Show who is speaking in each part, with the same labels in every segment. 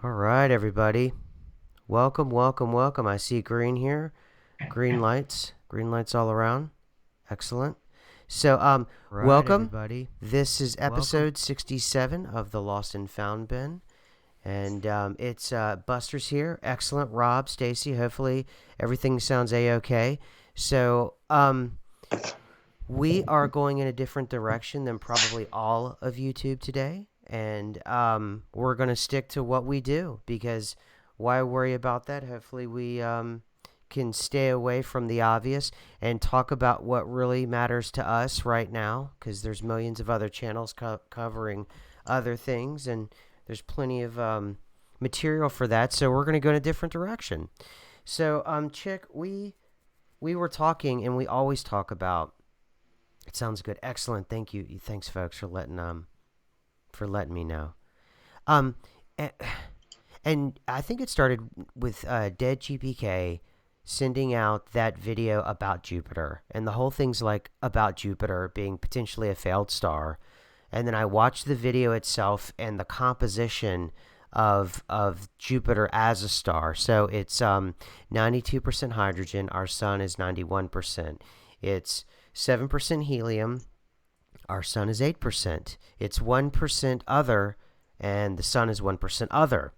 Speaker 1: All right, everybody. Welcome, welcome, welcome. I see green here. Green lights. Green lights all around. Excellent. So,
Speaker 2: Right,
Speaker 1: welcome.
Speaker 2: everybody.
Speaker 1: This is
Speaker 2: Welcome.
Speaker 1: episode 67 of the Lost and Found Bin. And it's Buster's here. Excellent. Rob, Stacy, hopefully everything sounds A-OK. So, we are going in a different direction than probably all of YouTube today. And we're going to stick to what we do because why worry about that? Hopefully, we can stay away from the obvious and talk about what really matters to us right now because there's millions of other channels covering other things and there's plenty of material for that. So, we're going to go in a different direction. So, Chick, we were talking and we always talk about it sounds good. Excellent. Thank you. Thanks, folks, for letting me know. Um, and, and I think it started with Dead GPK sending out that video about Jupiter, and the whole thing's like about Jupiter being potentially a failed star. And then I watched the video itself and the composition of Jupiter as a star. So it's 92% hydrogen. Our sun is 91%. It's 7% helium. Our sun is 8%. It's 1% other, and the sun is 1% other.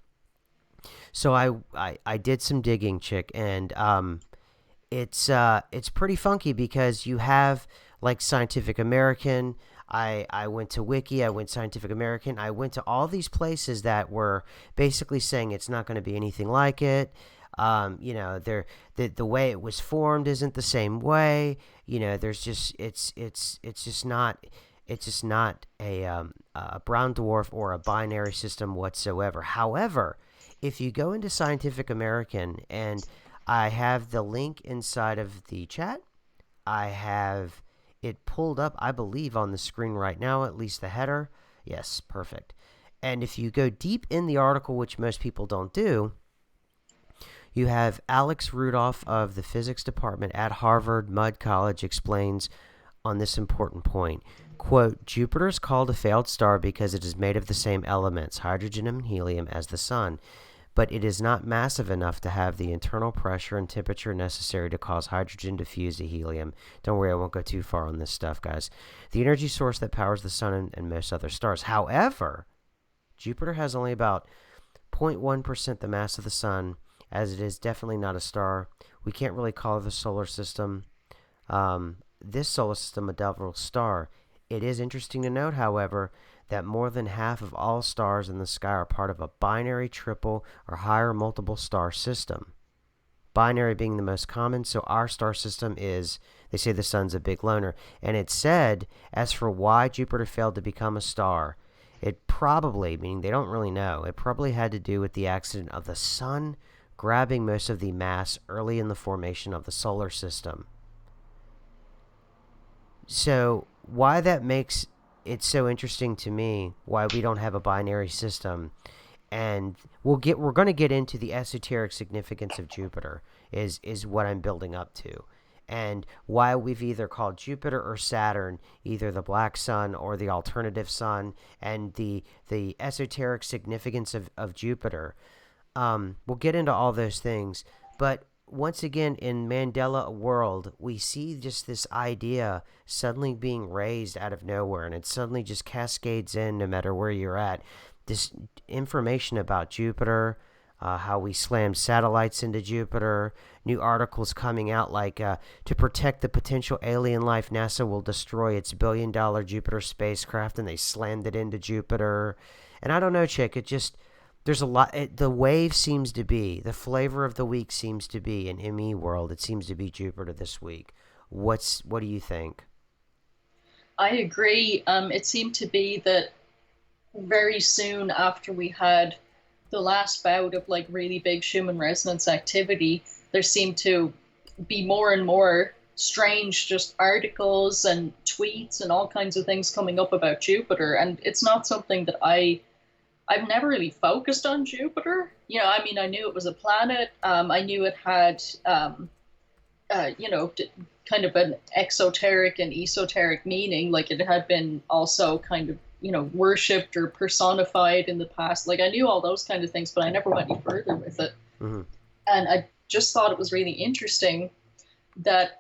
Speaker 1: So I did some digging, Chick, and it's pretty funky because you have like Scientific American. I went to Wiki, I went Scientific American, I went to all these places that were basically saying it's not going to be anything like it. The way it was formed isn't the same way. There's just it's just not a brown dwarf or a binary system whatsoever. However, if you go into Scientific American, and I have the link inside of the chat, I have it pulled up, I believe, on the screen right now, at least the header. Yes, perfect. And if you go deep in the article, which most people don't do, you have Alex Rudolph of the physics department at Harvard Mudd College explains on this important point. Quote, Jupiter is called a failed star because it is made of the same elements, hydrogen and helium, as the sun, but it is not massive enough to have the internal pressure and temperature necessary to cause hydrogen to fuse to helium. Don't worry, I won't go too far on this stuff, guys. The energy source that powers the sun and most other stars. However, Jupiter has only about 0.1% the mass of the sun, as it is definitely not a star. We can't really call it the solar system. This solar system a double star. It is interesting to note, however, that more than half of all stars in the sky are part of a binary, triple, or higher multiple star system. Binary being the most common, so our star system is, they say the sun's a big loner. And it's said, as for why Jupiter failed to become a star, it probably, meaning they don't really know, it probably had to do with the accident of the sun grabbing most of the mass early in the formation of the solar system. So, why that makes it so interesting to me, why we don't have a binary system, and we're going to get into the esoteric significance of Jupiter is what I'm building up to, and why we've either called Jupiter or Saturn either the black sun or the alternative sun, and the esoteric significance of Jupiter. We'll get into all those things, but once again, in Mandela world, we see just this idea suddenly being raised out of nowhere, and it suddenly just cascades in no matter where you're at. This information about Jupiter, how we slammed satellites into Jupiter, new articles coming out like to protect the potential alien life, NASA will destroy its $1 billion Jupiter spacecraft, and they slammed it into Jupiter. And I don't know, Chick, it just there's a lot. The wave seems to be the flavor of the week seems to be in ME world. It seems to be Jupiter this week. What do you think?
Speaker 3: I agree. It seemed to be that very soon after we had the last bout of like really big Schumann resonance activity, there seemed to be more and more strange just articles and tweets and all kinds of things coming up about Jupiter. And it's not something that I've never really focused on Jupiter. I mean, I knew it was a planet. I knew it had you know, kind of an exoteric and esoteric meaning. Like it had been also kind of worshipped or personified in the past. Like I knew all those kind of things, but I never went any further with it.
Speaker 1: Mm-hmm.
Speaker 3: And I just thought it was really interesting that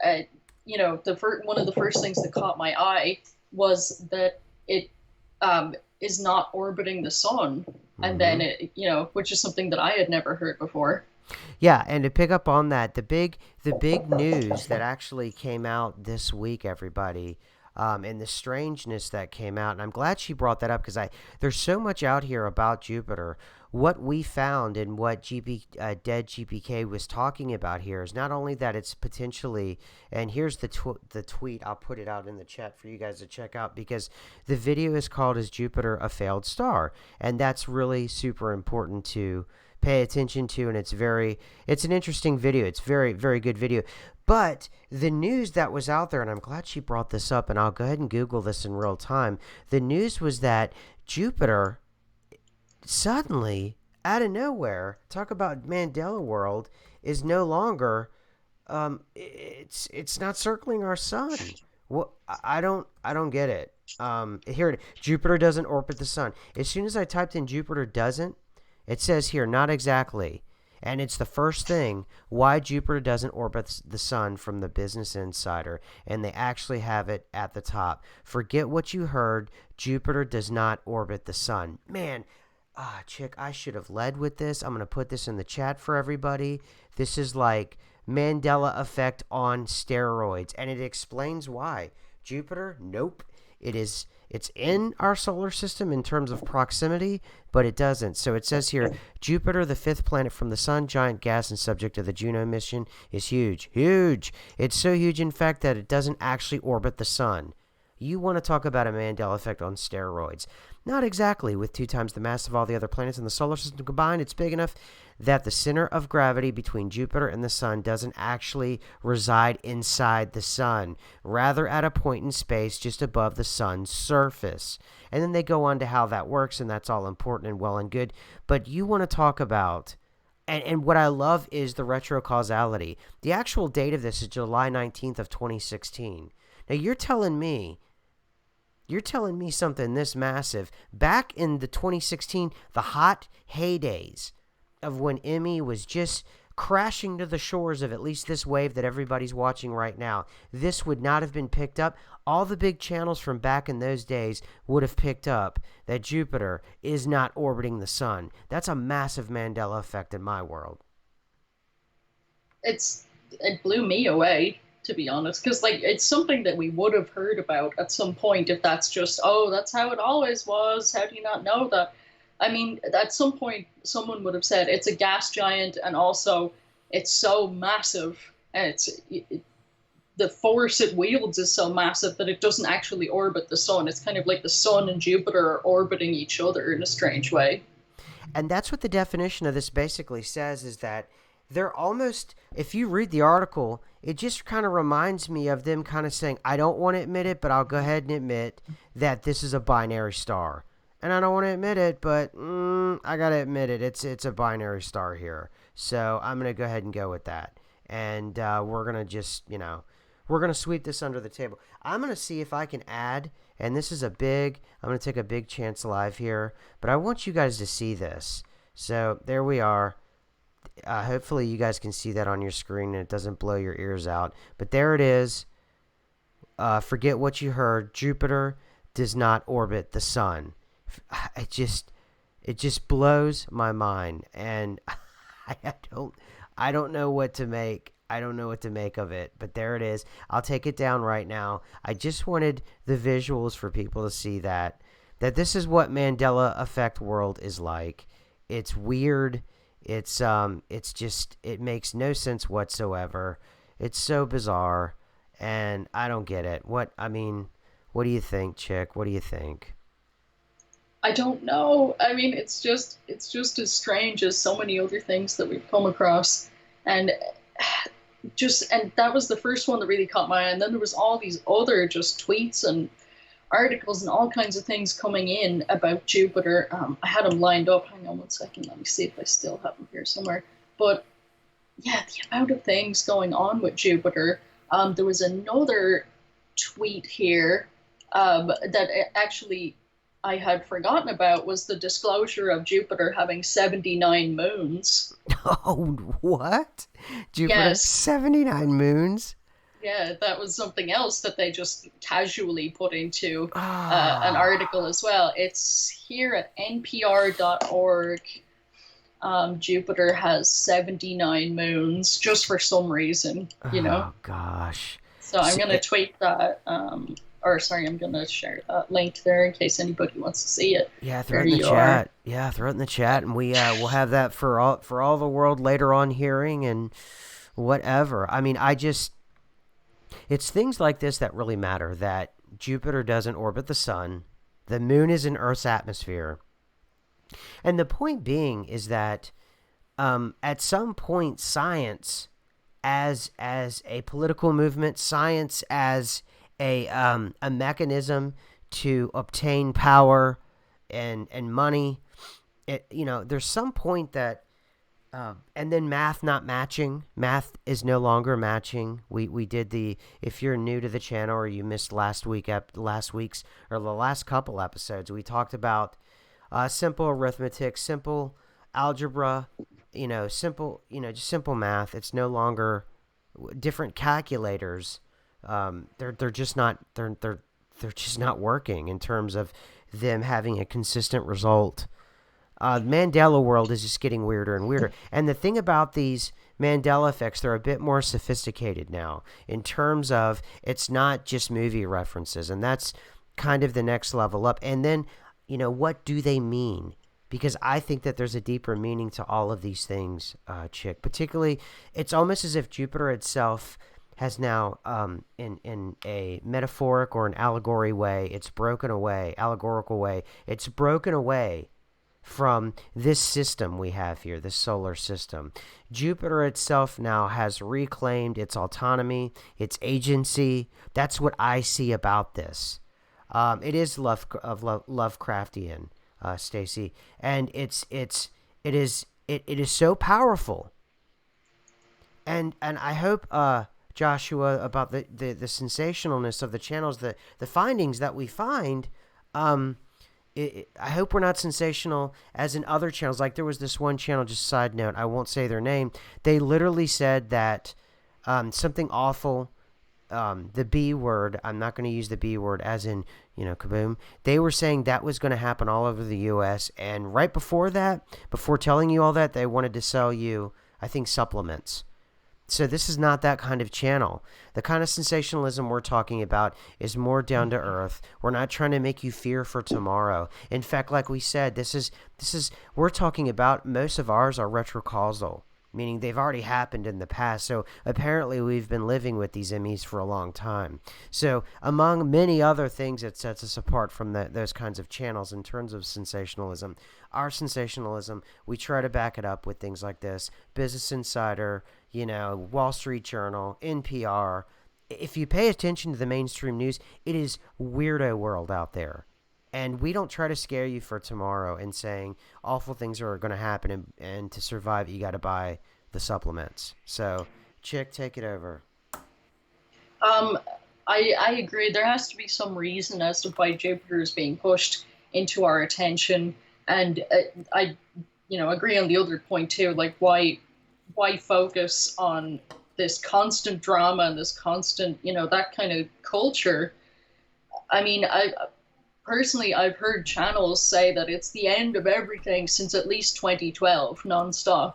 Speaker 3: one of the first things that caught my eye was that it is not orbiting the sun, and then
Speaker 1: Mm-hmm.
Speaker 3: which is something that I had never heard before.
Speaker 1: Yeah, and to pick up on that, the big news that actually came out this week, everybody, and the strangeness that came out, and I'm glad she brought that up because I there's so much out here about Jupiter. What we found and what Dead GPK was talking about here is not only that it's potentially, and here's the tweet. I'll put it out in the chat for you guys to check out because the video is called "Is Jupiter a Failed Star?" and that's really super important to pay attention to, and it's an interesting video. It's very good video. But the news that was out there, and I'm glad she brought this up, and I'll go ahead and Google this in real time. The news was that Jupiter suddenly, out of nowhere, talk about Mandela world, is no longer it's not circling our sun. What I don't get it. Here Jupiter doesn't orbit the sun. As soon as I typed in Jupiter doesn't, it says here, not exactly. And it's the first thing why Jupiter doesn't orbit the sun from the Business Insider. And they actually have it at the top. Forget what you heard. Jupiter does not orbit the sun. Man, chick, I should have led with this. I'm going to put this in the chat for everybody. This is like Mandela effect on steroids. And it explains why. Jupiter, nope. It's in our solar system in terms of proximity, but it doesn't. So it says here, Jupiter, the fifth planet from the sun, giant gas and subject of the Juno mission, is huge. Huge. It's so huge, in fact, that it doesn't actually orbit the sun. You want to talk about a Mandela effect on steroids. Not exactly. With 2 times the mass of all the other planets in the solar system combined, it's big enough that the center of gravity between Jupiter and the sun doesn't actually reside inside the sun, rather at a point in space just above the sun's surface. And then they go on to how that works, and that's all important and well and good. But you want to talk about, and what I love is the retrocausality. The actual date of this is July 19th of 2016. Now you're telling me something this massive. Back in the 2016, the hot heydays of when Emmy was just crashing to the shores of at least this wave that everybody's watching right now, this would not have been picked up. All the big channels from back in those days would have picked up that Jupiter is not orbiting the sun. That's a massive Mandela effect in my world.
Speaker 3: It blew me away, to be honest, because like it's something that we would have heard about at some point. If that's just, oh, that's how it always was, how do you not know that? I mean, at some point someone would have said it's a gas giant, and also it's so massive, and the force it wields is so massive that it doesn't actually orbit the sun. It's kind of like the sun and Jupiter are orbiting each other in a strange way.
Speaker 1: And that's what the definition of this basically says, is that they're almost, if you read the article, it just kind of reminds me of them kind of saying, I don't want to admit it, but I'll go ahead and admit that this is a binary star. And I don't want to admit it, but I got to admit it. It's a binary star here. So I'm going to go ahead and go with that. And we're going to just, we're going to sweep this under the table. I'm going to see if I can add, and this is I'm going to take a big chance live here, but I want you guys to see this. So there we are. Hopefully you guys can see that on your screen and it doesn't blow your ears out. But there it is. Forget what you heard. Jupiter does not orbit the sun. It just blows my mind, and I don't know what to make. I don't know what to make of it, but there it is. I'll take it down right now. I just wanted the visuals for people to see that this is what Mandela effect world is like. It's weird. It's just, it makes no sense whatsoever. It's so bizarre, and I don't get it. What do you think, Chick? What do you think?
Speaker 3: I don't know. I mean, it's just as strange as so many other things that we've come across, and and that was the first one that really caught my eye. And then there was all these other just tweets and articles and all kinds of things coming in about Jupiter. I had them lined up. Hang on one second. Let me see if I still have them here somewhere. But yeah, the amount of things going on with Jupiter. There was another tweet here that actually I had forgotten about was the disclosure of Jupiter having 79 moons.
Speaker 1: Oh, what? Jupiter,
Speaker 3: Yes,
Speaker 1: 79 moons?
Speaker 3: yeah, that was something else that they just casually put into an
Speaker 1: Ah.
Speaker 3: article as well. It's here at npr.org. Jupiter has 79 moons just for some reason, you know?
Speaker 1: Oh, gosh.
Speaker 3: So I'm
Speaker 1: So,
Speaker 3: going to tweet that, or sorry, I'm going to share that link there in case anybody wants to see it.
Speaker 1: yeah, throw
Speaker 3: There
Speaker 1: it in the
Speaker 3: you are.
Speaker 1: chat. Yeah, throw it in the chat, and we'll have that for all the world later on hearing and whatever. I mean, it's things like this that really matter. That Jupiter doesn't orbit the sun, the moon is in Earth's atmosphere, and the point being is that at some point, science as a political movement, science as a mechanism to obtain power and money. There's some point that and then math not matching. Math is no longer matching. We did the if you're new to the channel or you missed last week's or the last couple episodes, we talked about simple arithmetic, simple algebra, just simple math. It's no longer different calculators. They're just not they're just not working in terms of them having a consistent result. Mandela world is just getting weirder and weirder. And the thing about these Mandela effects, they're a bit more sophisticated now in terms of it's not just movie references, and that's kind of the next level up. And then, what do they mean? Because I think that there's a deeper meaning to all of these things, Chick. Particularly, it's almost as if Jupiter itself has now, in a metaphoric or an allegory way, allegorical way, it's broken away from this system we have here, this solar system. Jupiter itself now has reclaimed its autonomy, its agency. That's what I see about this. It is Lovecraftian, Stacy, and it is so powerful. And I hope, Joshua, about the sensationalness of the channels, the findings that we find. Um, I hope we're not sensational as in other channels. Like there was this one channel, just side note, I won't say their name. They literally said that something awful, the B word, I'm not going to use the B word as in, kaboom. They were saying that was going to happen all over the U.S. And right before that, before telling you all that, they wanted to sell you, I think, supplements. So this is not that kind of channel. The kind of sensationalism we're talking about is more down to earth. We're not trying to make you fear for tomorrow. In fact, like we said, this is we're talking about most of ours are retrocausal, meaning they've already happened in the past. So apparently we've been living with these MEs for a long time. So among many other things that sets us apart from those kinds of channels in terms of sensationalism, our sensationalism, we try to back it up with things like this, Business Insider, Wall Street Journal, NPR. If you pay attention to the mainstream news, it is weirdo world out there. And we don't try to scare you for tomorrow and saying awful things are going to happen, and to survive, you got to buy the supplements. So, Chick, take it over.
Speaker 3: Um, I agree. There has to be some reason as to why Jupiter is being pushed into our attention, and I, agree on the other point too. Like why focus on this constant drama and this constant, that kind of culture? I mean, I personally I've heard channels say that it's the end of everything since at least 2012, nonstop,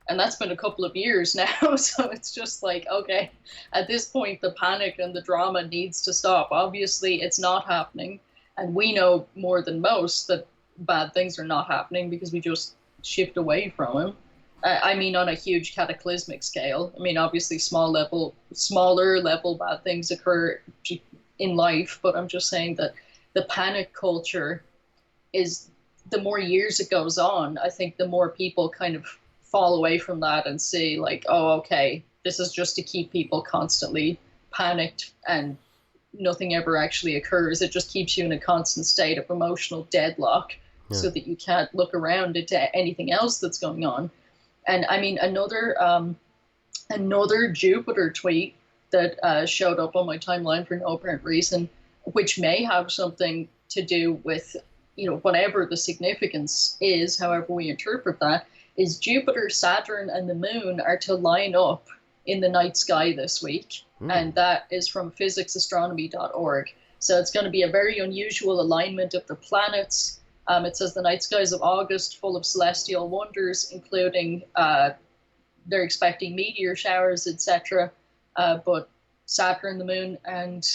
Speaker 3: and that's been a couple of years now. So it's just like, okay, at this point the panic and the drama needs to stop. Obviously it's not happening, and we know more than most that bad things are not happening because we just shift away from them. I mean, on a huge cataclysmic scale. I mean, obviously smaller level bad things occur in life, but I'm just saying that the panic culture is, the more years it goes on, I think the more people kind of fall away from that and say, like, oh, okay, this is just to keep people constantly panicked and nothing ever actually occurs. It just keeps you in a constant state of emotional deadlock
Speaker 1: Yeah.
Speaker 3: so that you can't look around into anything else that's going on. And I mean, another Jupiter tweet that showed up on my timeline for no apparent reason, which may have something to do with, whatever the significance is, however we interpret that, is Jupiter, Saturn, and the moon are to line up in the night sky this week.
Speaker 1: Hmm.
Speaker 3: And that is from physicsastronomy.org. So it's going to be a very unusual alignment of the planets. It says the night skies of August full of celestial wonders, including they're expecting meteor showers, etc. But Saturn, the moon, and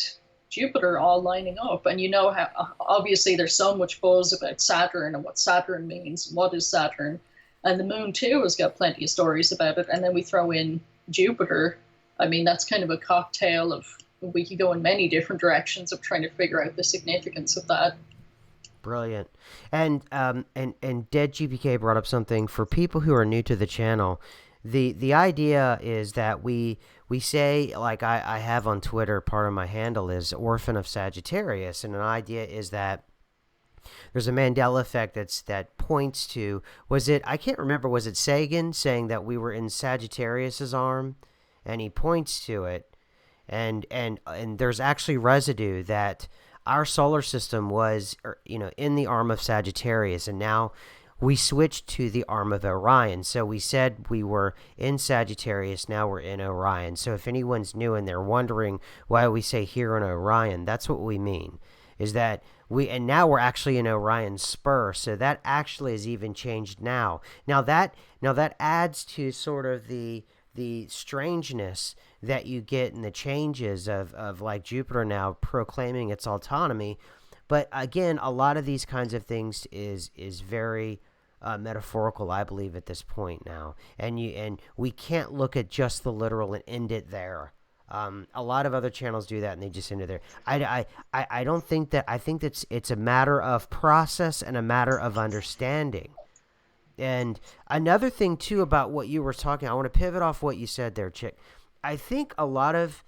Speaker 3: Jupiter all lining up. And how obviously there's so much buzz about Saturn and what Saturn means. What is Saturn? And the moon too has got plenty of stories about it. And then we throw in Jupiter. I mean, that's kind of a cocktail of, we could go in many different directions of trying to figure out the significance of that.
Speaker 1: Brilliant. And Dead GPK brought up something for people who are new to the channel. The idea is that we say, like I have on Twitter, part of my handle is Orphan of Sagittarius, and an idea is that there's a Mandela effect that points to, was it, I can't remember, was it Sagan saying that we were in Sagittarius's arm, and he points to it, and there's actually residue that our solar system was, in the arm of Sagittarius, and now we switched to the arm of Orion. So we said we were in Sagittarius, now we're in Orion. So if anyone's new and they're wondering why we say here in Orion, that's what we mean. Is that and now we're actually in Orion Spur, so that actually has even changed now. Now that adds to sort of the strangeness that you get in the changes of like Jupiter now proclaiming its autonomy. But again, a lot of these kinds of things is very metaphorical, I believe, at this point now, and we can't look at just the literal and end it there. A lot of other channels do that, and they just end it there. I don't think that. I think that it's a matter of process and a matter of understanding. And another thing too about what you were talking, I want to pivot off what you said there, Chick. I think a lot of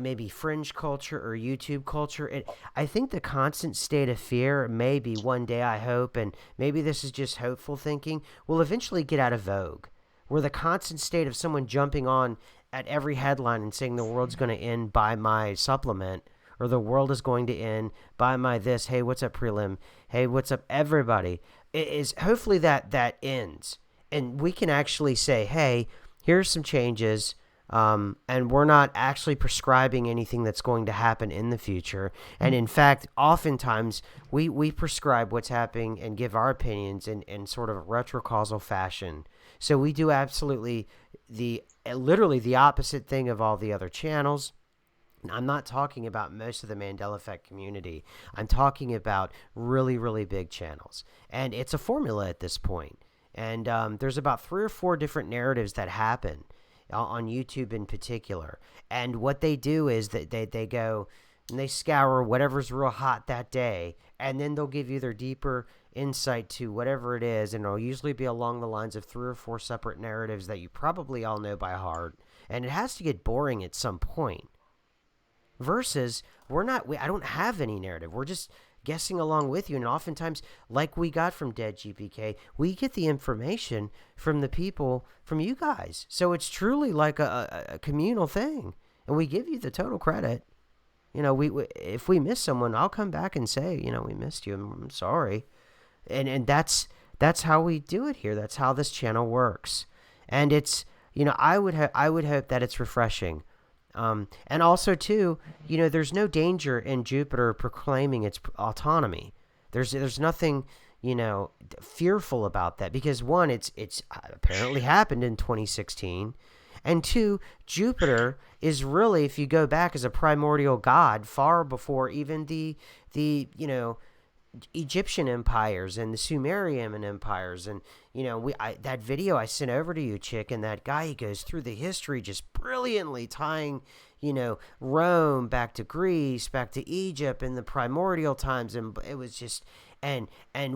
Speaker 1: maybe fringe culture or YouTube culture, I think the constant state of fear, maybe one day I hope, and maybe this is just hopeful thinking, will eventually get out of vogue. Where the constant state of someone jumping on at every headline and saying the world's going to end by my supplement, or the world is going to end by my this, hey, what's up, prelim? Hey, what's up, everybody? It is hopefully that ends. And we can actually say, hey, here's some changes. And we're not actually prescribing anything that's going to happen in the future. And in fact, oftentimes we prescribe what's happening and give our opinions in sort of a retrocausal fashion. So we do absolutely literally the opposite thing of all the other channels. I'm not talking about most of the Mandela Effect community. I'm talking about really, really big channels. And it's a formula at this point. And there's about 3 or 4 different narratives that happen on YouTube in particular. And what they do is that they go and they scour whatever's real hot that day, and then they'll give you their deeper insight to whatever it is, and it'll usually be along the lines of 3 or 4 separate narratives that you probably all know by heart. And it has to get boring at some point. Versus, I don't have any narrative. We're just guessing along with you, and oftentimes, like we got from Dead GPK, we get the information from the people, from you guys. So it's truly like a communal thing, and we give you the total credit. We if we miss someone, I'll come back and say, we missed you. I'm sorry, and that's how we do it here. That's how this channel works, and it's I would hope that it's refreshing. And also, too, there's no danger in Jupiter proclaiming its autonomy. There's nothing, fearful about that because, one, it's apparently happened in 2016, and two, Jupiter is really, if you go back, as a primordial god far before even the Egyptian empires and the Sumerian empires. And that video I sent over to you, Chick, and that guy, he goes through the history just brilliantly, tying Rome back to Greece, back to Egypt in the primordial times. And it was just and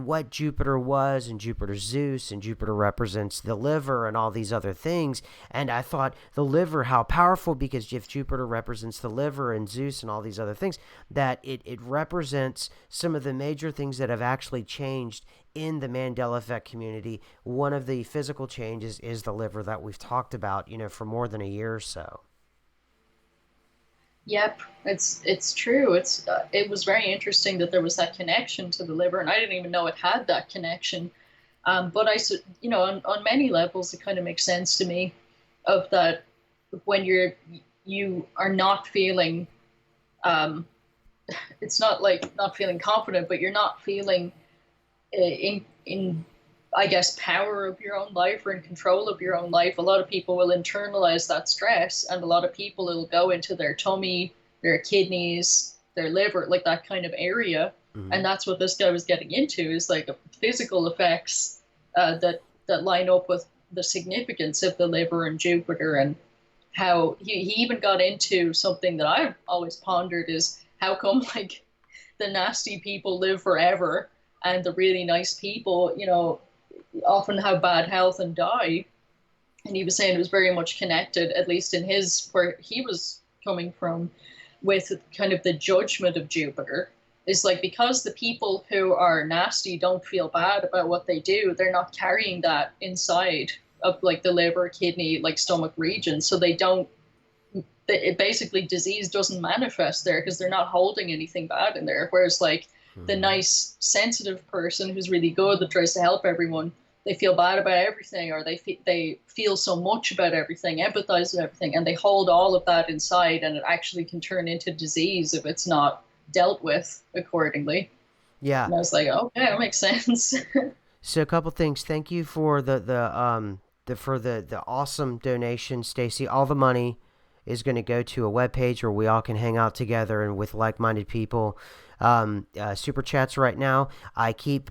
Speaker 1: what Jupiter was, and Jupiter Zeus, and Jupiter represents the liver and all these other things. And I thought the liver, how powerful, because if Jupiter represents the liver and Zeus and all these other things, that it represents some of the major things that have actually changed in the Mandela Effect community. One of the physical changes is the liver that we've talked about, for more than a year or so.
Speaker 3: Yep, it's true. It was very interesting that there was that connection to the liver, and I didn't even know it had that connection. But on many levels, it kind of makes sense to me of that when you are not feeling, um, it's not like not feeling confident, but you're not feeling in I guess power of your own life or in control of your own life. A lot of people will internalize that stress, and a lot of people will go into their tummy, their kidneys, their liver, like that kind of area.
Speaker 1: Hmm.
Speaker 3: And that's what this guy was getting into, is like physical effects that line up with the significance of the liver and Jupiter, and how he even got into something that I've always pondered is how come like the nasty people live forever and the really nice people, often have bad health and die. And he was saying it was very much connected, at least in his where he was coming from, with kind of the judgment of Jupiter. Is like because the people who are nasty don't feel bad about what they do, they're not carrying that inside of like the liver, kidney, like stomach region. So they don't, it basically disease doesn't manifest there because they're not holding anything bad in there. Whereas like the
Speaker 1: Hmm.
Speaker 3: nice, sensitive person who's really good that tries to help everyone, they feel bad about everything, or they feel so much about everything, empathize with everything, and they hold all of that inside, and it actually can turn into disease if it's not dealt with accordingly.
Speaker 1: Yeah.
Speaker 3: And I was like, okay, that makes sense.
Speaker 1: So a couple things. Thank you for the awesome donation, Stacy. All the money is going to go to a webpage where we all can hang out together and with like-minded people. Super chats right now. I keep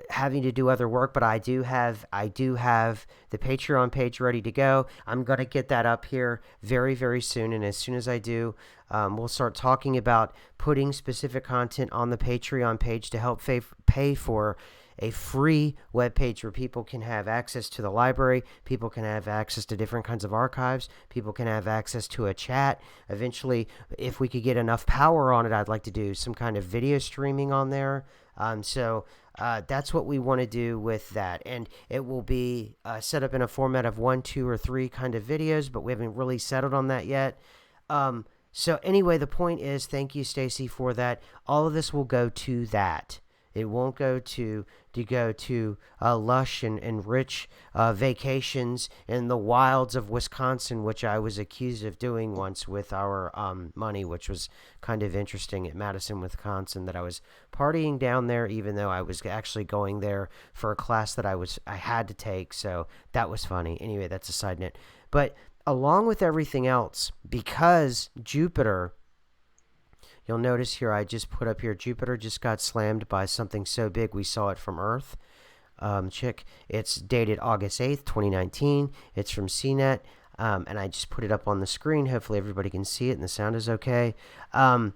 Speaker 1: having to do other work, but I do have the Patreon page ready to go. I'm gonna get that up here very very soon, and as soon as I do, we'll start talking about putting specific content on the Patreon page to help pay for a free webpage where people can have access to the library, people can have access to different kinds of archives, people can have access to a chat. Eventually, if we could get enough power on it, I'd like to do some kind of video streaming on there. That's what we want to do with that. And it will be set up in a format of one, two, or three kind of videos, but we haven't really settled on that yet. So anyway, the point is, thank you, Stacy, for that. All of this will go to that. It won't go to lush and rich vacations in the wilds of Wisconsin, which I was accused of doing once with our money, which was kind of interesting at Madison, Wisconsin, that I was partying down there, even though I was actually going there for a class that I had to take. So that was funny. Anyway, that's a side note. But along with everything else, because Jupiter, you'll notice here I just put up here Jupiter just got slammed by something so big we saw it from Earth. It's dated August 8th, 2019. It's from CNET. And I just put it up on the screen. Hopefully everybody can see it and the sound is okay. Um,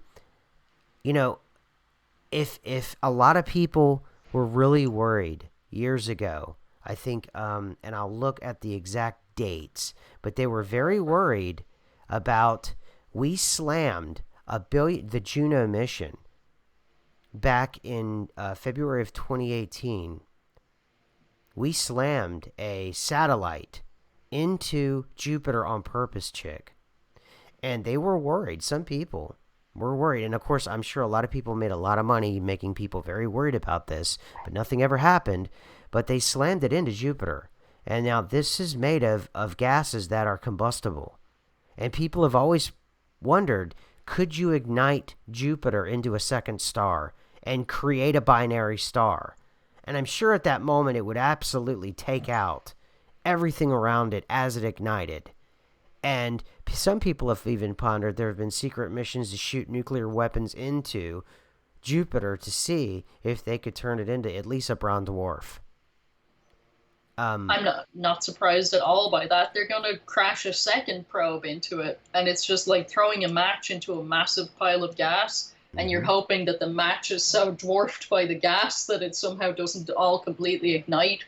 Speaker 1: you know, if a lot of people were really worried years ago, I think, and I'll look at the exact dates, but they were very worried about we slammed the Juno mission back in February of 2018. We slammed a satellite into Jupiter on purpose, chick. And they were worried. Some people were worried. And of course, I'm sure a lot of people made a lot of money making people very worried about this, but nothing ever happened. But they slammed it into Jupiter. And now this is made of gases that are combustible. And people have always wondered, could you ignite Jupiter into a second star and create a binary star? And I'm sure at that moment it would absolutely take out everything around it as it ignited. And some people have even pondered there have been secret missions to shoot nuclear weapons into Jupiter to see if they could turn it into at least a brown dwarf. Um,
Speaker 3: I'm not surprised at all by that. They're going to crash a second probe into it, and it's just like throwing a match into a massive pile of gas, and you're
Speaker 1: mhm.
Speaker 3: hoping that the match is so dwarfed by the gas that it somehow doesn't all completely ignite.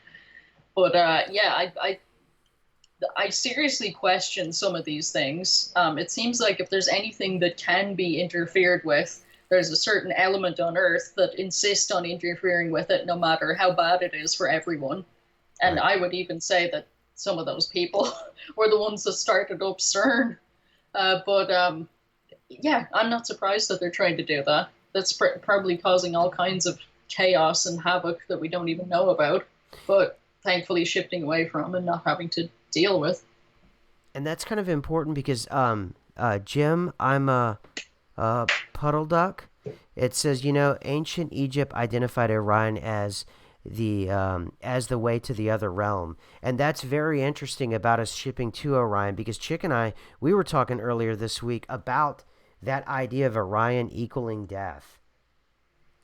Speaker 3: But yeah, I seriously question some of these things. It seems like if there's anything that can be interfered with, there's a certain element on Earth that insists on interfering with it, no matter how bad it is for everyone. And
Speaker 1: Right.
Speaker 3: I would even say that some of those people were the ones that started up CERN. But yeah, I'm not surprised that they're trying to do that. That's probably causing all kinds of chaos and havoc that we don't even know about, but thankfully shifting away from and not having to deal with.
Speaker 1: And that's kind of important because Jim, I'm a puddle duck. It says, ancient Egypt identified Orion as the way to the other realm, and that's very interesting about us shipping to Orion because Chick and I we were talking earlier this week about that idea of Orion equaling death,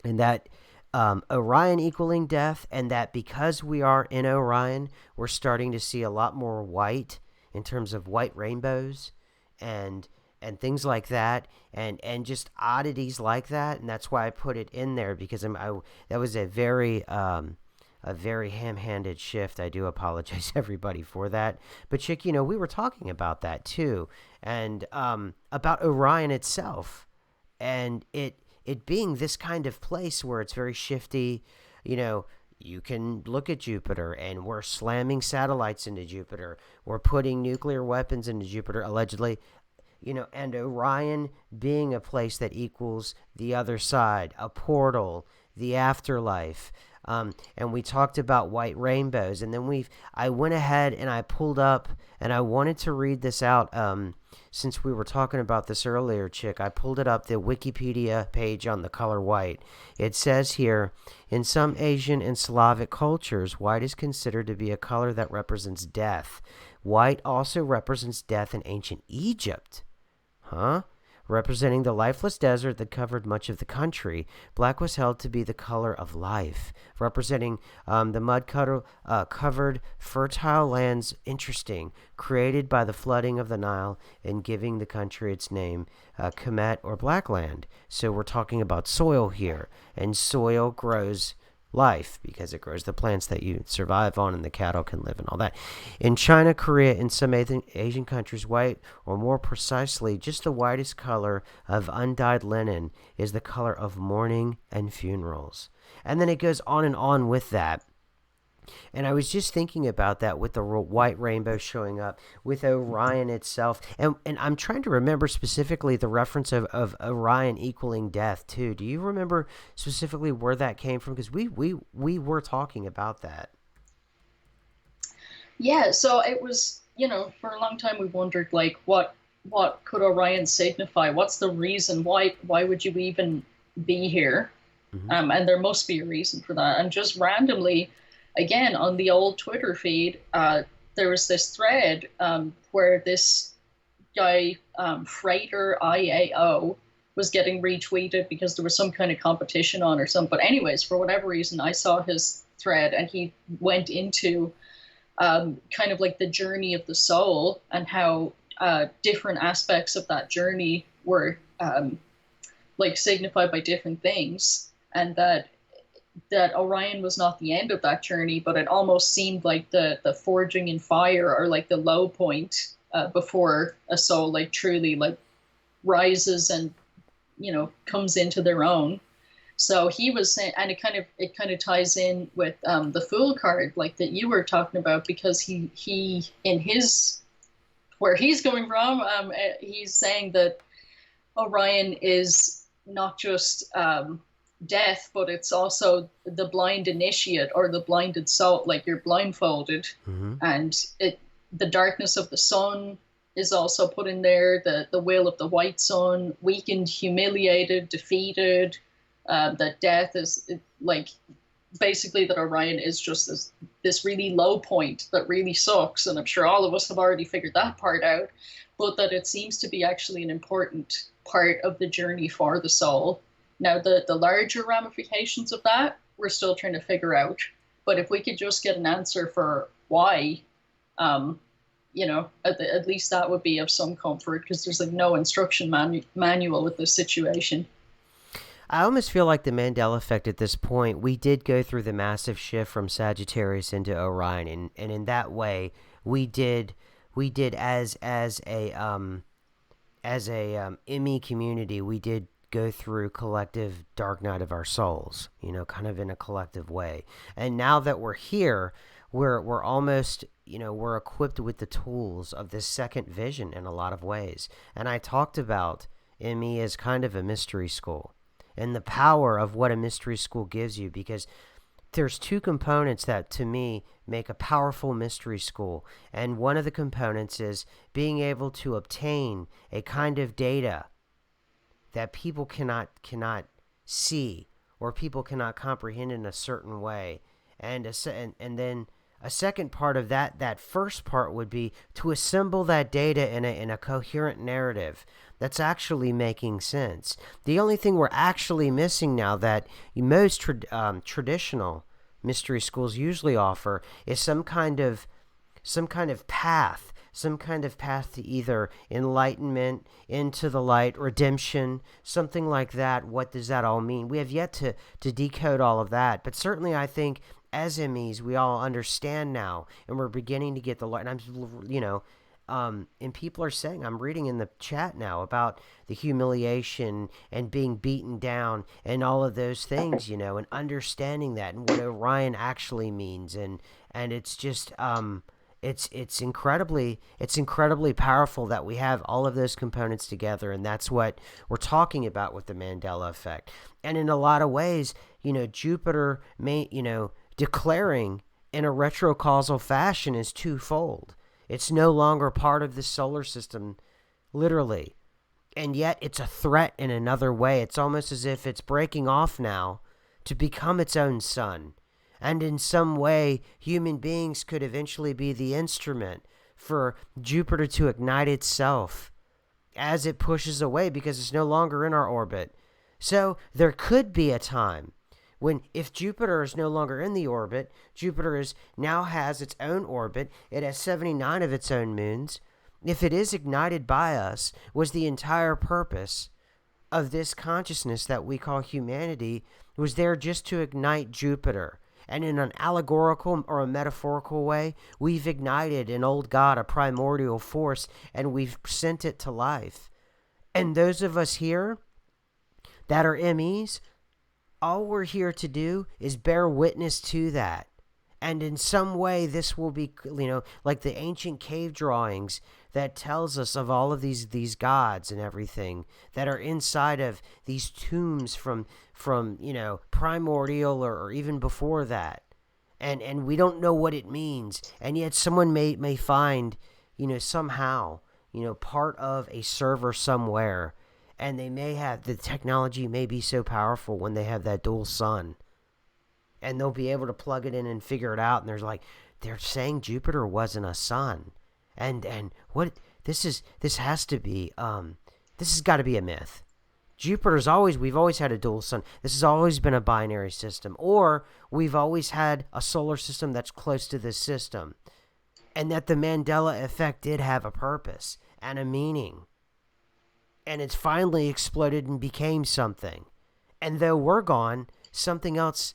Speaker 1: and that Orion equaling death, and that because we are in Orion, we're starting to see a lot more white in terms of white rainbows and things like that, and just oddities like that, and that's why I put it in there because that was a very ham-handed shift. I do apologize everybody for that, but Chick, we were talking about that too, and about Orion itself, and it being this kind of place where it's very shifty, you know, you can look at Jupiter and we're slamming satellites into Jupiter. We're putting nuclear weapons into Jupiter, allegedly, and Orion being a place that equals the other side, a portal, the afterlife. And we talked about white rainbows, and then I went ahead and I pulled up, and I wanted to read this out. Since we were talking about this earlier, Chick, I pulled it up, the Wikipedia page on the color white. It says here, in some Asian and Slavic cultures, white is considered to be a color that represents death. White also represents death in ancient Egypt. Huh? Representing the lifeless desert that covered much of the country. Black was held to be the color of life, representing the covered fertile lands, interesting, created by the flooding of the Nile and giving the country its name, Kemet or Black Land. So we're talking about soil here, and soil grows life because it grows the plants that you survive on and the cattle can live and all that. In China, Korea, and some Asian countries, white, or more precisely, just the whitest color of undyed linen, is the color of mourning and funerals. And then it goes on and on with that. And I was just thinking about that with the white rainbow showing up, with Orion itself. And I'm trying to remember specifically the reference of Orion equaling death, too. Do you remember specifically where that came from? Because we were talking about that.
Speaker 3: Yeah, so it was, for a long time we wondered like what could Orion signify? What's the reason? Why would you even be here?
Speaker 1: Mm-hmm.
Speaker 3: And there must be a reason for that. And just randomly, again on the old Twitter feed, there was this thread where this guy, Freighter IAO, was getting retweeted because there was some kind of competition on or something. But anyways, for whatever reason, I saw his thread and he went into kind of like the journey of the soul and how different aspects of that journey were like signified by different things, and that Orion was not the end of that journey, but it almost seemed like the forging in fire, or like the low point before a soul like truly like rises and comes into their own. So he was saying, and it kind of ties in with the Fool card, like that you were talking about, because he in his where he's coming from, he's saying that Orion is not just death, but it's also the blind initiate or the blinded soul, like you're blindfolded,
Speaker 1: Mm-hmm.
Speaker 3: and the darkness of the sun is also put in there. The will of the white sun, weakened, humiliated, defeated. That death is like basically that Orion is just this really low point that really sucks, and I'm sure all of us have already figured that part out, but that it seems to be actually an important part of the journey for the soul. Now, the larger ramifications of that, we're still trying to figure out. But if we could just get an answer for why, at least that would be of some comfort, because there's like no instruction manual with this situation.
Speaker 1: I almost feel like the Mandela effect at this point. We did go through the massive shift from Sagittarius into Orion, and in that way, we did as a Emmy community, we did go through collective dark night of our souls, kind of in a collective way. And now that we're here, we're almost, we're equipped with the tools of this second vision in a lot of ways. And I talked about ME as kind of a mystery school, and the power of what a mystery school gives you, because there's two components that to me make a powerful mystery school. And one of the components is being able to obtain a kind of data that people cannot see, or people cannot comprehend in a certain way. And then a second part of that first part would be to assemble that data in a coherent narrative that's actually making sense. The only thing we're actually missing now that most traditional mystery schools usually offer is some kind of path to either enlightenment, into the light, redemption, something like that. What does that all mean? We have yet to decode all of that, but certainly I think as MEs we all understand now, and we're beginning to get the light. And and people are saying, I'm reading in the chat now about the humiliation and being beaten down and all of those things, and understanding that and what Orion actually means, and it's just it's incredibly powerful that we have all of those components together, and that's what we're talking about with the Mandela effect. And in a lot of ways, Jupiter declaring in a retrocausal fashion is twofold. It's no longer part of the solar system, literally, and yet it's a threat in another way. It's almost as if it's breaking off now to become its own sun. And in some way, human beings could eventually be the instrument for Jupiter to ignite itself as it pushes away, because it's no longer in our orbit. So there could be a time when, if Jupiter is no longer in the orbit, Jupiter now has its own orbit, it has 79 of its own moons. If it is ignited by us, was the entire purpose of this consciousness that we call humanity, was there just to ignite Jupiter. And in an allegorical or a metaphorical way, we've ignited an old god, a primordial force, and we've sent it to life. And those of us here that are MEs, all we're here to do is bear witness to that. And in some way, this will be, like the ancient cave drawings that tells us of all of these gods and everything that are inside of these tombs from primordial or even before that. And we don't know what it means. And yet someone may find, somehow, part of a server somewhere. And they may have, the technology may be so powerful when they have that dual sun. And they'll be able to plug it in and figure it out. And they're saying Jupiter wasn't a sun. And what this has to be, this has got to be a myth. We've always had a dual sun. This has always been a binary system. Or we've always had a solar system that's close to this system. And that the Mandela effect did have a purpose and a meaning. And it's finally exploded and became something. And though we're gone, something else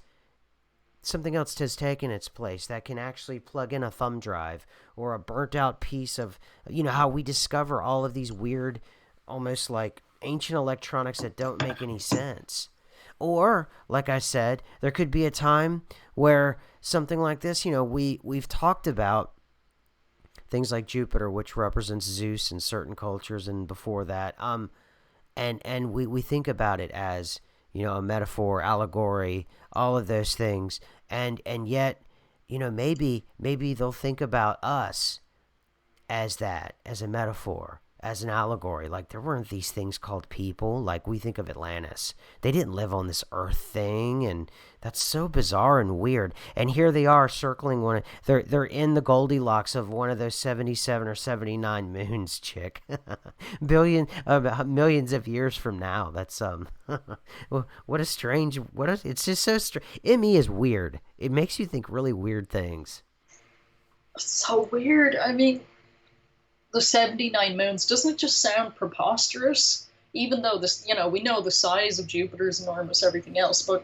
Speaker 1: has taken its place that can actually plug in a thumb drive or a burnt out piece of, how we discover all of these weird, almost like ancient electronics that don't make any sense. Or, like I said, there could be a time where something like this, we've talked about things like Jupiter, which represents Zeus in certain cultures, and before that, and we think about it as, a metaphor, allegory, all of those things, and yet, maybe they'll think about us as that, as a metaphor, as an allegory. Like, there weren't these things called people. Like, we think of Atlantis. They didn't live on this Earth thing, and that's so bizarre and weird. And here they are circling one. They're in the Goldilocks of one of those 77 or 79 moons, chick. Millions of years from now. That's it's just so strange. ME is weird. It makes you think really weird things.
Speaker 3: So weird. I mean, the 79 moons, doesn't it just sound preposterous? Even though this, we know the size of Jupiter is enormous, everything else, but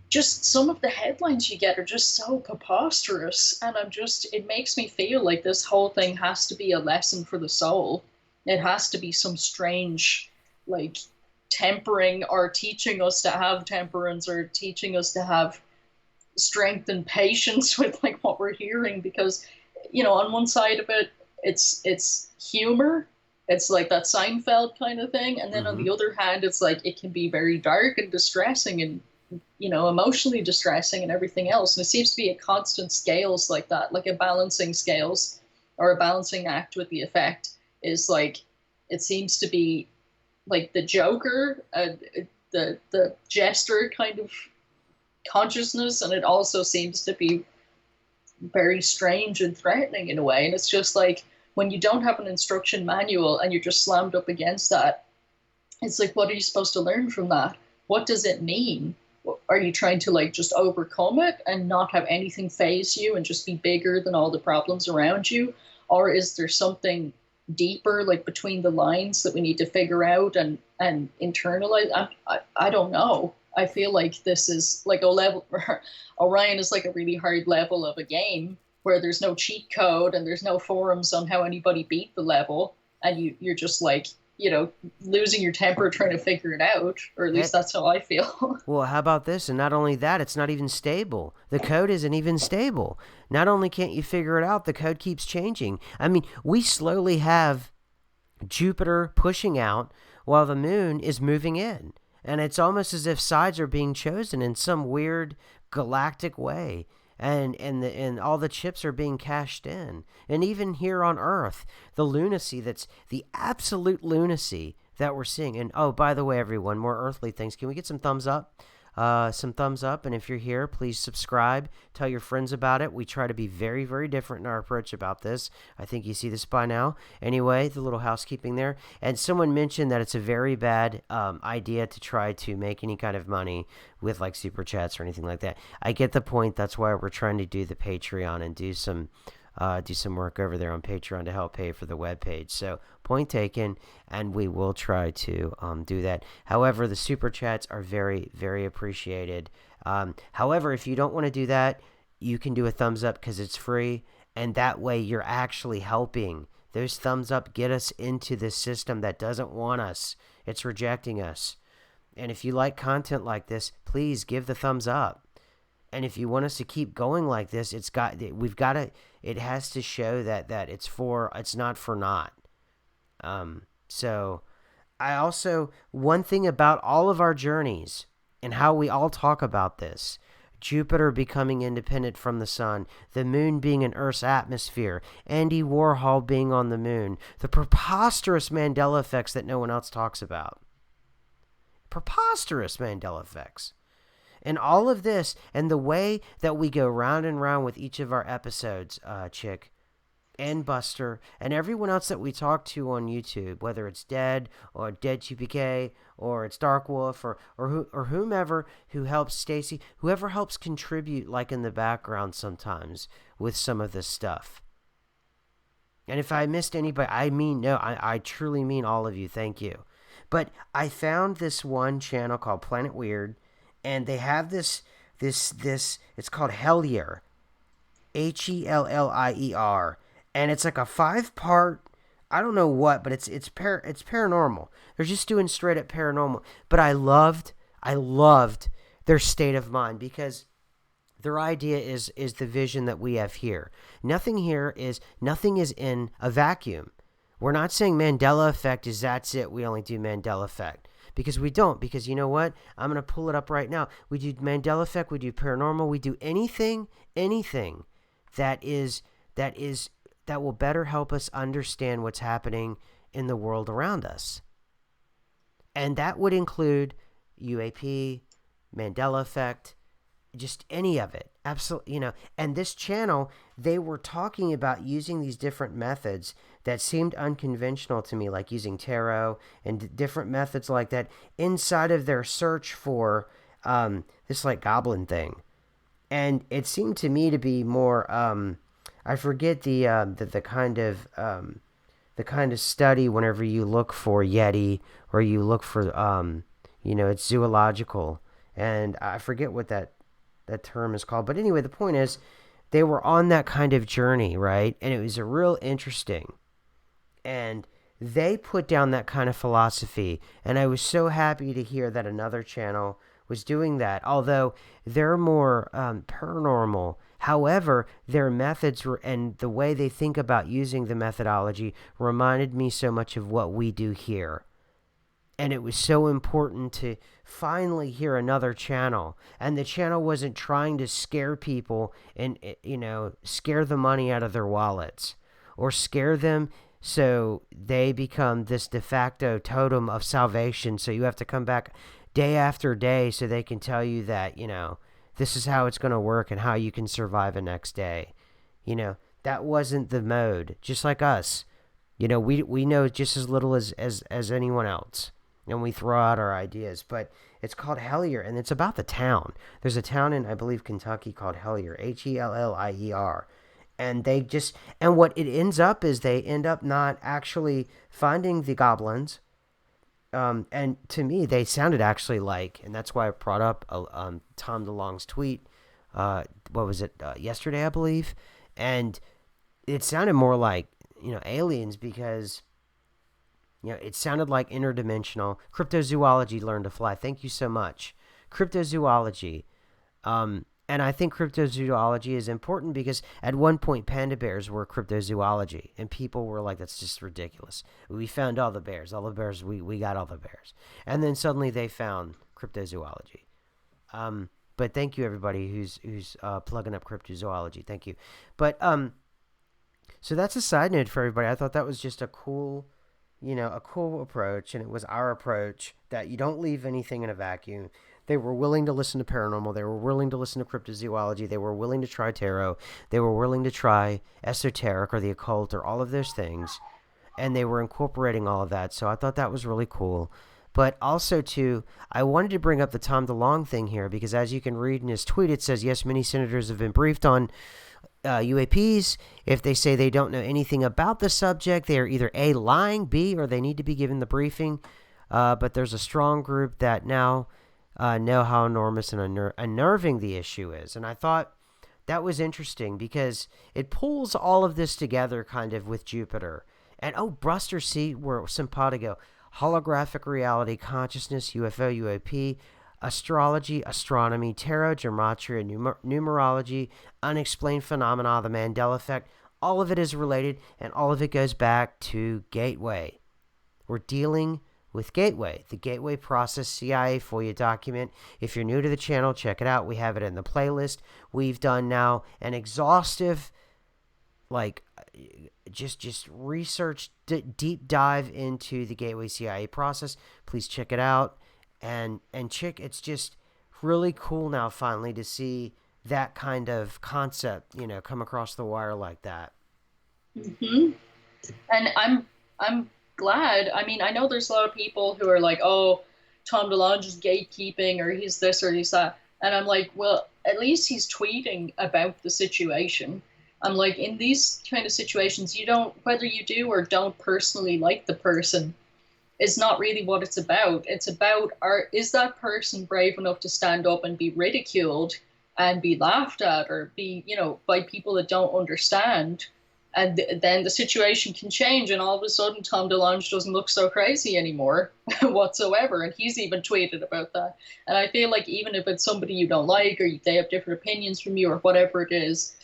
Speaker 3: just some of the headlines you get are just so preposterous. And it makes me feel like this whole thing has to be a lesson for the soul. It has to be some strange, like, tempering, or teaching us to have temperance, or teaching us to have strength and patience with, like, what we're hearing. Because, on one side of it, it's humor, It's like that Seinfeld kind of thing. And then on
Speaker 1: Mm-hmm.
Speaker 3: the other hand, it's like it can be very dark and distressing and, emotionally distressing and everything else. And it seems to be a constant scales like that, like a balancing scales or a balancing act with the effect is like, it seems to be like the Joker, the jester kind of consciousness. And it also seems to be very strange and threatening in a way. And it's just like when you don't have an instruction manual and you're just slammed up against that, it's like, what are you supposed to learn from that? What does it mean? Are you trying to like just overcome it and not have anything phase you and just be bigger than all the problems around you? Or is there something deeper, like between the lines, that we need to figure out and internalize? I don't know. I feel like this is like a level. Orion is like a really hard level of a game where there's no cheat code and there's no forums on how anybody beat the level, and you're just like, losing your temper trying to figure it out, or at least
Speaker 1: Hey,
Speaker 3: that's how I feel.
Speaker 1: well, how about this? And not only that, it's not even stable. The code isn't even stable. Not only can't you figure it out, the code keeps changing. I mean, we slowly have Jupiter pushing out while the moon is moving in. And it's almost as if sides are being chosen in some weird galactic way. And all the chips are being cashed in. And even here on Earth, the lunacy that's the absolute lunacy that we're seeing. And oh, by the way, everyone, more earthly things. Can we get some thumbs up? Some thumbs up. And if you're here, please subscribe. Tell your friends about it. We try to be very, very different in our approach about this. I think you see this by now. Anyway, the little housekeeping there. And someone mentioned that it's a very bad idea to try to make any kind of money with like super chats or anything like that. I get the point. That's why we're trying to do the Patreon and do some work over there on Patreon to help pay for the webpage. So point taken, and we will try to do that. However, the super chats are very, very appreciated. However, if you don't want to do that, you can do a thumbs up because it's free, and that way you're actually helping. Those thumbs up get us into this system that doesn't want us. It's rejecting us. And if you like content like this, please give the thumbs up. And if you want us to keep going like this, it has to show that it's not for naught. So I also, one thing about all of our journeys and how we all talk about this, Jupiter becoming independent from the sun, the moon being in Earth's atmosphere, Andy Warhol being on the moon, the preposterous Mandela effects that no one else talks about. Preposterous Mandela effects. And all of this, and the way that we go round and round with each of our episodes, Chick, and Buster, and everyone else that we talk to on YouTube, whether it's Dead or Dead GPK or it's Dark Wolf or whomever who helps Stacy, whoever helps contribute like in the background sometimes with some of this stuff. And if I missed anybody, I mean, no, I truly mean all of you. Thank you. But I found this one channel called Planet Weird, and they have this. It's called Hellier, Hellier, and it's like a 5-part. I don't know what, but it's paranormal. They're just doing straight up paranormal. But I loved their state of mind because their idea is the vision that we have here. Nothing is in a vacuum. We're not saying Mandela effect is that's it. We only do Mandela effect. Because we don't. Because you know what? I'm going to pull it up right now. We do Mandela effect. We do paranormal. We do anything that will better help us understand what's happening in the world around us. And that would include UAP, Mandela effect, just any of it. Absolutely, And this channel, they were talking about using these different methods that seemed unconventional to me, like using tarot and different methods like that inside of their search for this like goblin thing. And it seemed to me to be more I forget the kind of study whenever you look for Yeti or you look for it's zoological, and I forget what that term is called. But anyway, the point is they were on that kind of journey, right? And it was a real interesting. And they put down that kind of philosophy, and I was so happy to hear that another channel was doing that. Although they're more paranormal. However, their methods and the way they think about using the methodology reminded me so much of what we do here. And it was so important to finally hear another channel. And the channel wasn't trying to scare people and, scare the money out of their wallets or scare them so they become this de facto totem of salvation. So you have to come back day after day so they can tell you that, this is how it's going to work and how you can survive the next day. That wasn't the mode, just like us. We know just as little as anyone else, and we throw out our ideas. But it's called Hellier, and it's about the town. There's a town in, I believe, Kentucky called Hellier, Hellier. And what it ends up is they end up not actually finding the goblins. And to me, they sounded actually like, and that's why I brought up Tom DeLonge's tweet. What was it, yesterday, I believe? And it sounded more like, aliens because, it sounded like interdimensional. Cryptozoology learned to fly. Thank you so much. Cryptozoology. And I think cryptozoology is important because at one point panda bears were cryptozoology, and people were like, that's just ridiculous. We found all the bears, we got all the bears. And then suddenly they found cryptozoology. But thank you, everybody who's plugging up cryptozoology. Thank you. But so that's a side note for everybody. I thought that was just a cool approach, and it was our approach that you don't leave anything in a vacuum. They were willing to listen to paranormal. They were willing to listen to cryptozoology. They were willing to try tarot. They were willing to try esoteric or the occult or all of those things. And they were incorporating all of that. So I thought that was really cool. But also, too, I wanted to bring up the Tom DeLonge thing here because as you can read in his tweet, it says, yes, many senators have been briefed on UAPs. If they say they don't know anything about the subject, they are either A, lying, B, or they need to be given the briefing. But there's a strong group that now know how enormous and unnerving the issue is. And I thought that was interesting because it pulls all of this together kind of with Jupiter. And, Bruster, see, we're simpatico. Holographic reality, consciousness, UFO, UAP, astrology, astronomy, tarot, gematria, numerology, unexplained phenomena, the Mandela effect. All of it is related, and all of it goes back to Gateway. We're dealing with Gateway, the Gateway Process CIA FOIA document. If you're new to the channel, check it out. We have it in the playlist. We've done now an exhaustive, just research, deep dive into the Gateway CIA process. Please check it out. And it's just really cool now finally to see that kind of concept, come across the wire like that.
Speaker 3: Mm-hmm. And I'm glad. I mean, I know there's a lot of people who are like, oh, Tom DeLonge is gatekeeping or he's this or he's that. And I'm like, well, at least he's tweeting about the situation. I'm like, in these kind of situations, you don't, whether you do or don't personally like the person, is not really what it's about. It's about, is that person brave enough to stand up and be ridiculed and be laughed at or be, by people that don't understand? And then the situation can change, and all of a sudden Tom DeLonge doesn't look so crazy anymore whatsoever. And he's even tweeted about that. And I feel like even if it's somebody you don't like or they have different opinions from you or whatever it is,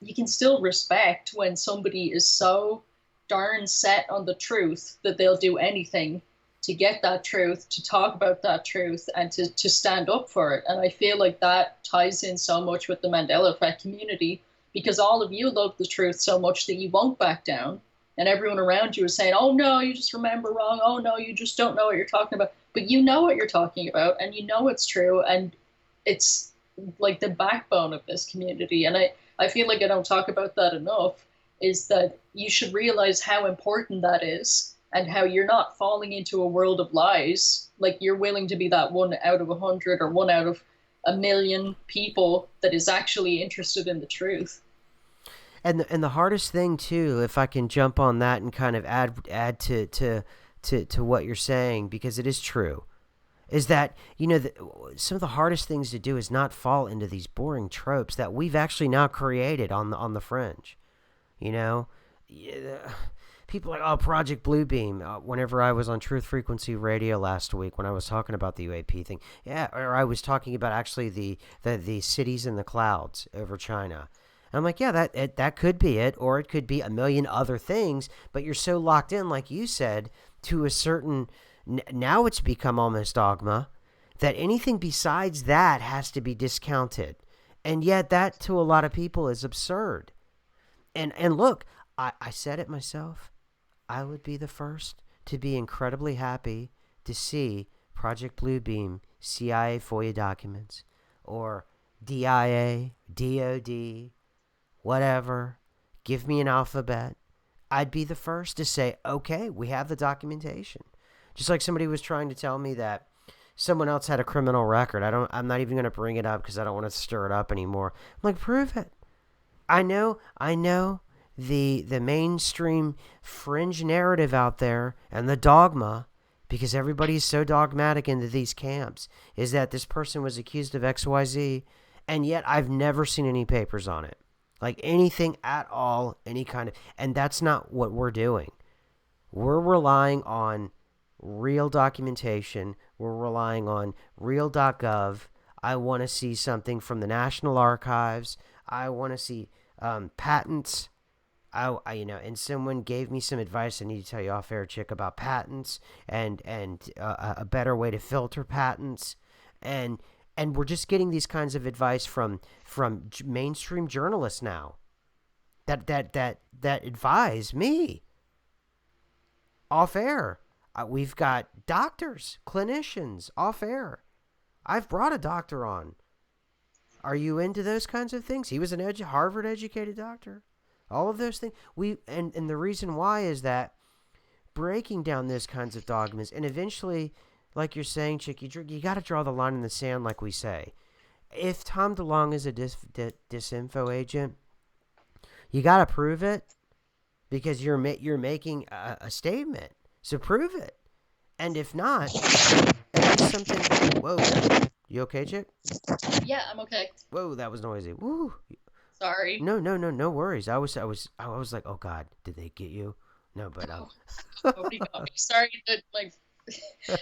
Speaker 3: you can still respect when somebody is so darn set on the truth that they'll do anything to get that truth, to talk about that truth, and to stand up for it. And I feel like that ties in so much with the Mandela effect community, because all of you love the truth so much that you won't back down. And everyone around you is saying, oh no, you just remember wrong. Oh no, you just don't know what you're talking about. But you know what you're talking about, and you know it's true, and it's like the backbone of this community. And I feel like I don't talk about that enough, is that you should realize how important that is and how you're not falling into a world of lies. Like, you're willing to be that 1 out of 100 or 1 out of a million people that is actually interested in the truth.
Speaker 1: And the hardest thing too, if I can jump on that and kind of add to what you're saying, because it is true, is that some of the hardest things to do is not fall into these boring tropes that we've actually now created on the fringe. people are like, oh, Project Bluebeam. Whenever I was on Truth Frequency Radio last week, when I was talking about the UAP thing, yeah, or I was talking about actually the cities in the clouds over China. And I'm like, yeah, that could be it, or it could be a million other things. But you're so locked in, like you said, to a certain. Now it's become almost dogma that anything besides that has to be discounted, and yet that to a lot of people is absurd. And look, I said it myself. I would be the first to be incredibly happy to see Project Bluebeam CIA FOIA documents or DIA, DOD, whatever. Give me an alphabet. I'd be the first to say, okay, we have the documentation. Just like somebody was trying to tell me that someone else had a criminal record. I'm not even going to bring it up because I don't want to stir it up anymore. I'm like, prove it. I know the mainstream fringe narrative out there and the dogma, because everybody's so dogmatic into these camps, is that this person was accused of XYZ, and yet I've never seen any papers on it. Like anything at all, any kind of, and that's not what we're doing. We're relying on real documentation. We're relying on real.gov. I want to see something from the National Archives. I want to see patents. And someone gave me some advice. I need to tell you off air, chick, about patents and a better way to filter patents, and we're just getting these kinds of advice from mainstream journalists now that advise me off air. We've got doctors, clinicians off air. I've brought a doctor on. Are you into those kinds of things? He was an Harvard educated doctor. All of those things. And the reason why is that breaking down those kinds of dogmas, and eventually, like you're saying, Chick, you got to draw the line in the sand, like we say. If Tom DeLonge is a disinfo agent, you got to prove it, because you're making a statement. So prove it. And if not, at least something. Whoa, you okay, Chick?
Speaker 3: Yeah, I'm okay.
Speaker 1: Whoa, that was noisy. Woo.
Speaker 3: Sorry.
Speaker 1: No worries. I was like, oh God, did they get you? No, but
Speaker 3: Nobody got me. Sorry that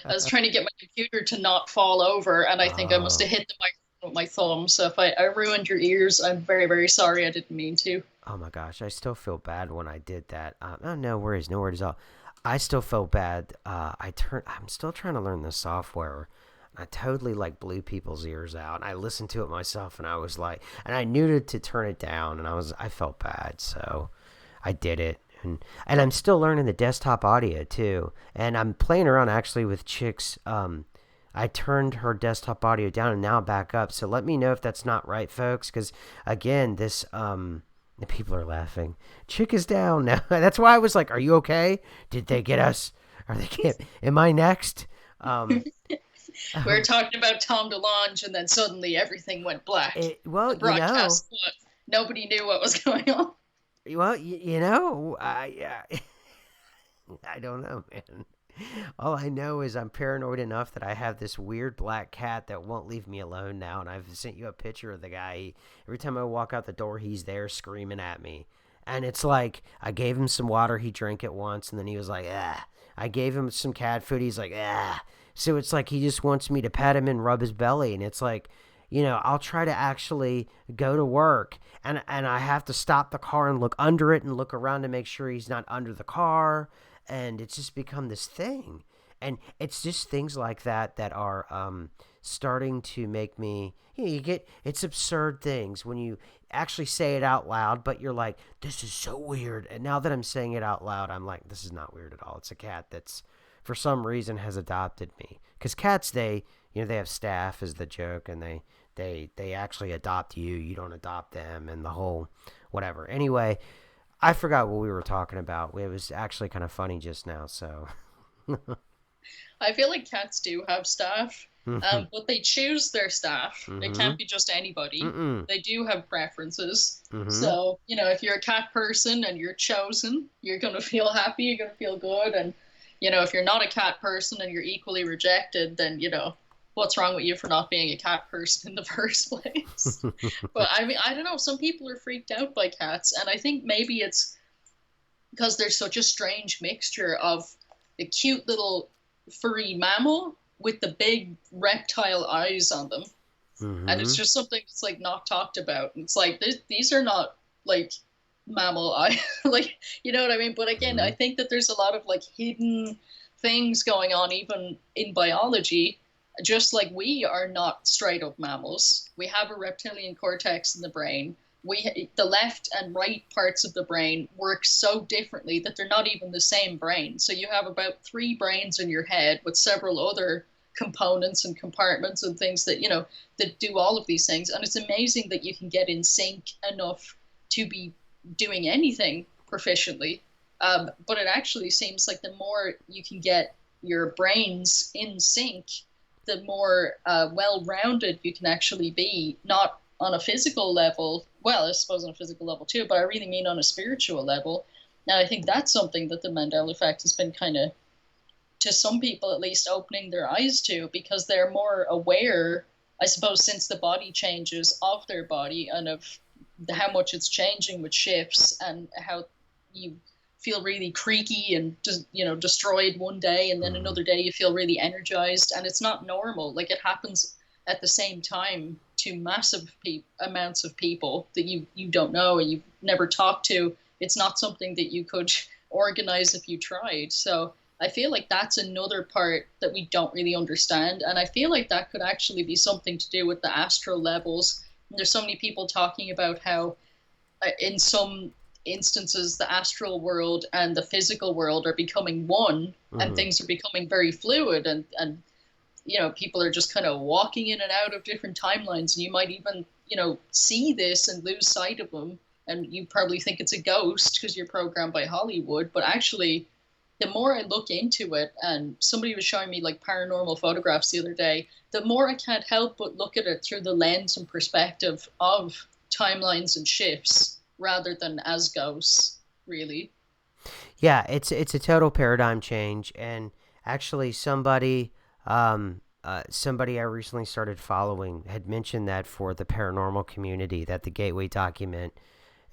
Speaker 3: I was trying to get my computer to not fall over, and I think I must have hit the microphone with my thumb. So if I ruined your ears, I'm very, very sorry. I didn't mean to.
Speaker 1: Oh my gosh, I still feel bad when I did that. No worries at all. I still felt bad. I'm still trying to learn the software. I totally blew people's ears out. I listened to it myself, and I was like, and I knew to turn it down, and I felt bad, so I did it. And I'm still learning the desktop audio too, and I'm playing around actually with Chick's. I turned her desktop audio down and now back up. So let me know if that's not right, folks, because again, this the people are laughing. Chick is down now. That's why I was like, "Are you okay? Did they get us? Are they? Am I next?"
Speaker 3: We were talking about Tom DeLonge, and then suddenly everything went black.
Speaker 1: The
Speaker 3: broadcast, nobody knew what was going on.
Speaker 1: Well, I don't know, man. All I know is I'm paranoid enough that I have this weird black cat that won't leave me alone now, and I've sent you a picture of the guy. Every time I walk out the door, he's there screaming at me. And it's like, I gave him some water, he drank it once, and then he was like, ah. I gave him some cat food, he's like, ah. So it's like he just wants me to pet him and rub his belly, and it's like, I'll try to actually go to work, and I have to stop the car and look under it and look around to make sure he's not under the car, and it's just become this thing. And it's just things like that are starting to make me, it's absurd things when you actually say it out loud, but you're like, this is so weird. And now that I'm saying it out loud, I'm like, this is not weird at all. It's a cat that's, for some reason, has adopted me. Because cats, they have staff as the joke, and they actually adopt you. You don't adopt them, and the whole whatever. Anyway, I forgot what we were talking about. It was actually kind of funny just now, so.
Speaker 3: I feel like cats do have staff, but they choose their staff.
Speaker 1: Mm-hmm.
Speaker 3: It can't be just anybody.
Speaker 1: Mm-mm.
Speaker 3: They do have preferences.
Speaker 1: Mm-hmm.
Speaker 3: So, if you're a cat person and you're chosen, you're going to feel happy, you're going to feel good. And, if you're not a cat person and you're equally rejected, then, what's wrong with you for not being a cat person in the first place? But I mean, I don't know. Some people are freaked out by cats, and I think maybe it's because there's such a strange mixture of the cute little furry mammal with the big reptile eyes on them, and it's
Speaker 1: Mm-hmm.
Speaker 3: just something that's like not talked about. It's like these are not like mammal eye, like, you know what I mean? But again,
Speaker 1: Mm-hmm.
Speaker 3: I think that there's a lot of like hidden things going on even in biology. Just like we are not straight up mammals, we have a reptilian cortex in the brain. The left and right parts of the brain work so differently that they're not even the same brain. So you have about three brains in your head with several other components and compartments and things that, you know, that do all of these things. And it's amazing that you can get in sync enough to be doing anything proficiently. But it actually seems like the more you can get your brains in sync, the more well-rounded you can actually be, not on a physical level. Well, I suppose on a physical level too, but I really mean on a spiritual level. Now, I think that's something that the Mandela effect has been kind of, to some people at least, opening their eyes to, because they're more aware, I suppose, since the body changes of their body and of how much it's changing with shifts, and how you feel really creaky and just, you know, destroyed one day, and then
Speaker 1: Mm-hmm.
Speaker 3: another day you feel really energized, and it's not normal. Like, it happens at the same time to massive amounts of people that you don't know and you've never talked to. It's not something that you could organize if you tried. So I feel like that's another part that we don't really understand. And I feel like that could actually be something to do with the astral levels. And there's so many people talking about how, in some instances, the astral world and the physical world are becoming one, and
Speaker 1: Mm-hmm.
Speaker 3: things are becoming very fluid. And you know, people are just kind of walking in and out of different timelines. And you might even, you know, see this and lose sight of them. And you probably think it's a ghost because you're programmed by Hollywood. But actually, the more I look into it, and somebody was showing me like paranormal photographs the other day, the more I can't help but look at it through the lens and perspective of timelines and shifts rather than as ghosts, really.
Speaker 1: Yeah, it's a total paradigm change, and actually, somebody I recently started following had mentioned that for the paranormal community, that the Gateway document,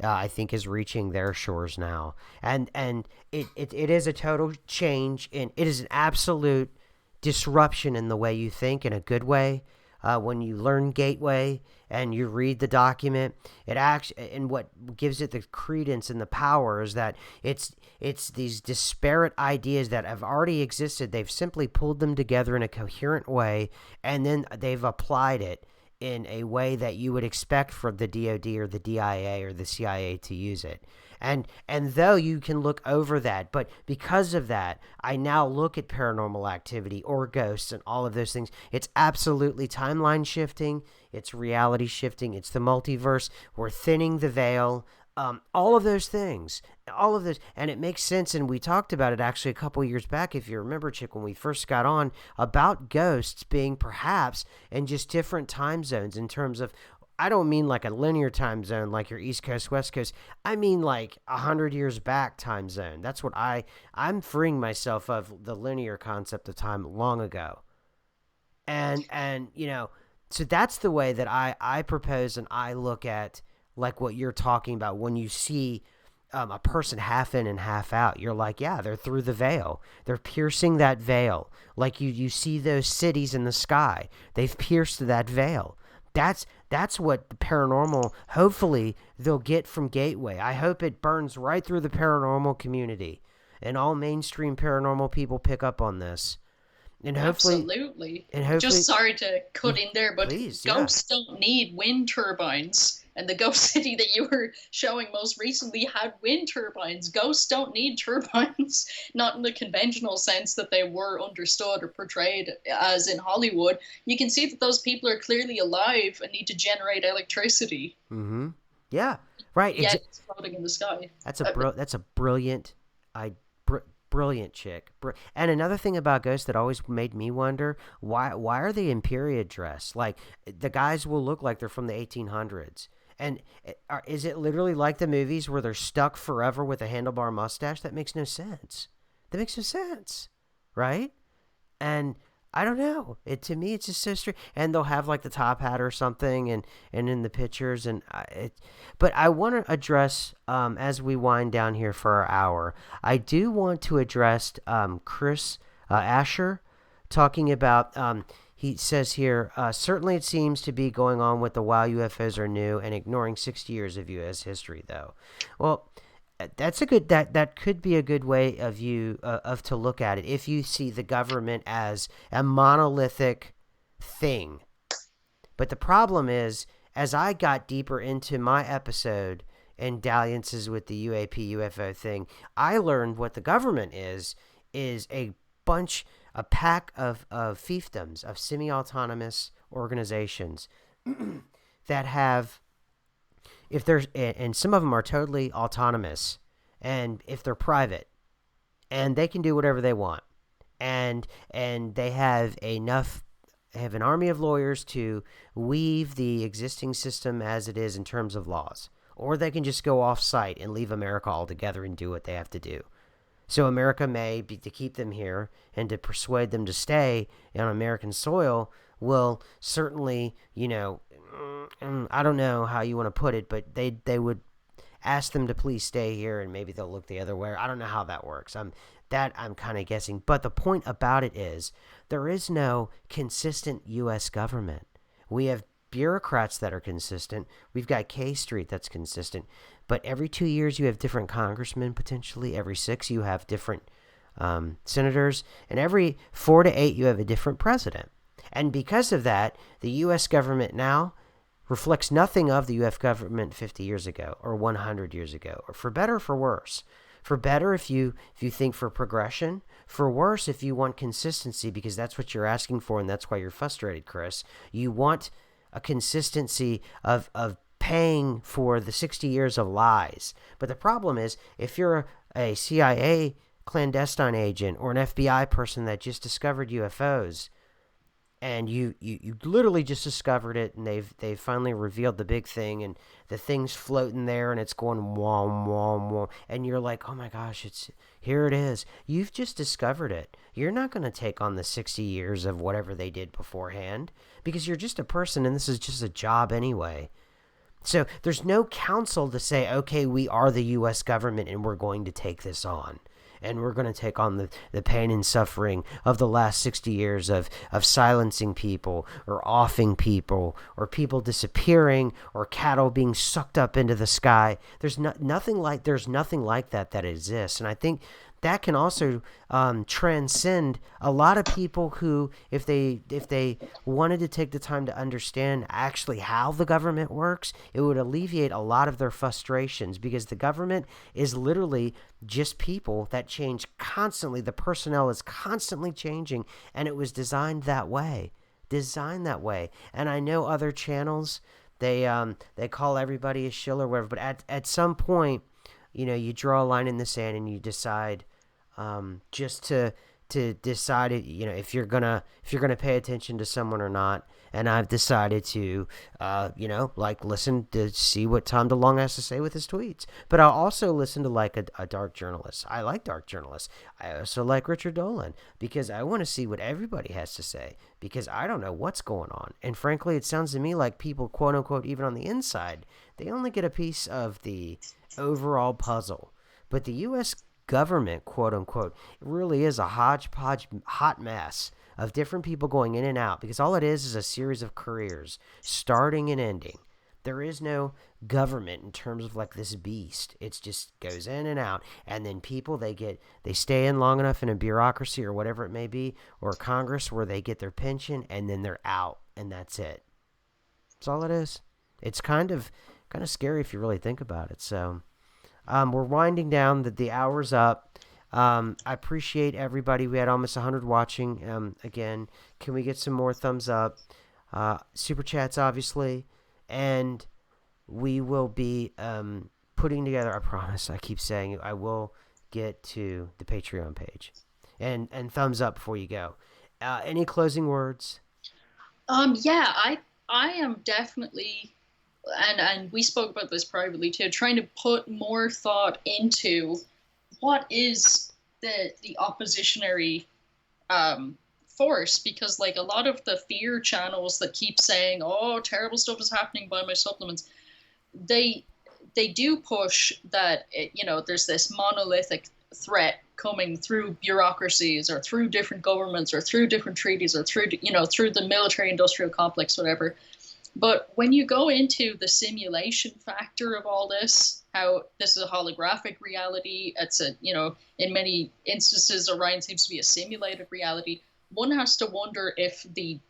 Speaker 1: I think, is reaching their shores now, and it is a total change, and it is an absolute disruption in the way you think in a good way. When you learn Gateway and you read the document, it acts, and what gives it the credence and the power is that it's these disparate ideas that have already existed. They've simply pulled them together in a coherent way, and then they've applied it in a way that you would expect for the DoD or the DIA or the CIA to use it. And though you can look over that, but because of that, I now look at paranormal activity or ghosts and all of those things. It's absolutely timeline shifting, it's reality shifting, it's the multiverse. We're thinning the veil. All of those things, all of this, and it makes sense. And we talked about it actually a couple years back, if you remember, Chick, when we first got on, about ghosts being perhaps in just different time zones in terms of, I don't mean like a linear time zone like your East Coast, West Coast. I mean like 100 years back time zone. That's what I'm freeing myself of the linear concept of time long ago. And you know, so that's the way that I propose and I look at, like what you're talking about when you see a person half in and half out. You're like, yeah, they're through the veil. They're piercing that veil. Like you see those cities in the sky. They've pierced that veil. That's what the paranormal, hopefully, they'll get from Gateway. I hope it burns right through the paranormal community, and all mainstream paranormal people pick up on this. And hopefully,
Speaker 3: Absolutely.
Speaker 1: and
Speaker 3: Just
Speaker 1: hopefully,
Speaker 3: sorry to cut in there, but
Speaker 1: please, yeah.
Speaker 3: ghosts don't need wind turbines. And the ghost city that you were showing most recently had wind turbines. Ghosts don't need turbines, not in the conventional sense that they were understood or portrayed as in Hollywood. You can see that those people are clearly alive and need to generate electricity,
Speaker 1: Mm-hmm. Yeah. Right.
Speaker 3: yet it's floating in the sky.
Speaker 1: That's a brilliant, I br- brilliant chick. And another thing about ghosts that always made me wonder, why are they in period dress? Like, the guys will look like they're from the 1800s. And is it literally like the movies where they're stuck forever with a handlebar mustache? That makes no sense. That makes no sense, right? And I don't know. It to me, it's just so strange. And they'll have like the top hat or something, and in the pictures, But I want to address as we wind down here for our hour. I do want to address Chris Asher talking about. He says here, certainly it seems to be going on with the WoW UFOs are new and ignoring 60 years of U.S. history, though. Well, that's a good that could be a good way of you of to look at it if you see the government as a monolithic thing. But the problem is, as I got deeper into my episode and dalliances with the UAP UFO thing, I learned what the government is a pack of fiefdoms, of semi-autonomous organizations that have, if there's, and some of them are totally autonomous, and if they're private, and they can do whatever they want, and they have an army of lawyers to weave the existing system as it is in terms of laws, or they can just go off site and leave America altogether and do what they have to do. So America may be to keep them here and to persuade them to stay on American soil will certainly, I don't know how you want to put it, but they would ask them to please stay here, and maybe they'll look the other way. I don't know how that works. I'm kind of guessing. But the point about it is there is no consistent U.S. government. We have bureaucrats that are consistent. We've got K Street that's consistent. But every 2 years you have different congressmen potentially. Every 6 you have different senators. And every 4 to 8 you have a different president. And because of that, the U.S. government now reflects nothing of the U.S. government 50 years ago or 100 years ago, or for better or for worse. For better if you think for progression, for worse if you want consistency, because that's what you're asking for, and that's why you're frustrated, Chris. You want a consistency of paying for the 60 years of lies. But the problem is, if you're a CIA clandestine agent or an FBI person that just discovered UFOs, and you literally just discovered it, and they've finally revealed the big thing, and the thing's floating there, and it's going wom wom wom, and you're like, oh my gosh, here it is. You've just discovered it. You're not going to take on the 60 years of whatever they did beforehand, because you're just a person, and this is just a job anyway. So there's no counsel to say, okay, we are the U.S. government, and we're going to take this on. And we're going to take on the pain and suffering of the last 60 years of silencing people, or offing people, or people disappearing, or cattle being sucked up into the sky. There's nothing like that exists. And I think that can also transcend a lot of people who, if they wanted to take the time to understand actually how the government works, it would alleviate a lot of their frustrations, because the government is literally just people that change constantly. The personnel is constantly changing, and it was designed that way. And I know other channels, they call everybody a shill or whatever, but at some point, you draw a line in the sand and you decide just to decide it, if you're gonna pay attention to someone or not. And I've decided to listen to see what Tom DeLonge has to say with his tweets. But I'll also listen to a dark journalist. I like dark journalists. I also like Richard Dolan, because I want to see what everybody has to say, because I don't know what's going on. And frankly, it sounds to me like people, quote unquote, even on the inside, they only get a piece of the overall puzzle. But the U.S. government, quote unquote, really is a hodgepodge hot mess of different people going in and out, because all it is a series of careers starting and ending. There is no government in terms of like this beast. It just goes in and out, and then people they stay in long enough in a bureaucracy or whatever it may be, or Congress, where they get their pension, and then they're out, and that's it. That's all it is. It's kind of scary if you really think about it. So we're winding down. The hour's up. I appreciate everybody. We had almost 100 watching. Again, can we get some more thumbs up? Super chats, obviously. And we will be putting together, I promise, I keep saying it, I will get to the Patreon page. And thumbs up before you go. Any closing words?
Speaker 3: Yeah, I am definitely, and we spoke about this privately too, trying to put more thought into what is the oppositionary force, because like a lot of the fear channels that keep saying, oh, terrible stuff is happening by my supplements, they they do push that there's this monolithic threat coming through bureaucracies or through different governments or through different treaties or through through the military industrial complex, whatever. But when you go into the simulation factor of all this, how this is a holographic reality, it's a, in many instances, Orion seems to be a simulated reality. One has to wonder if the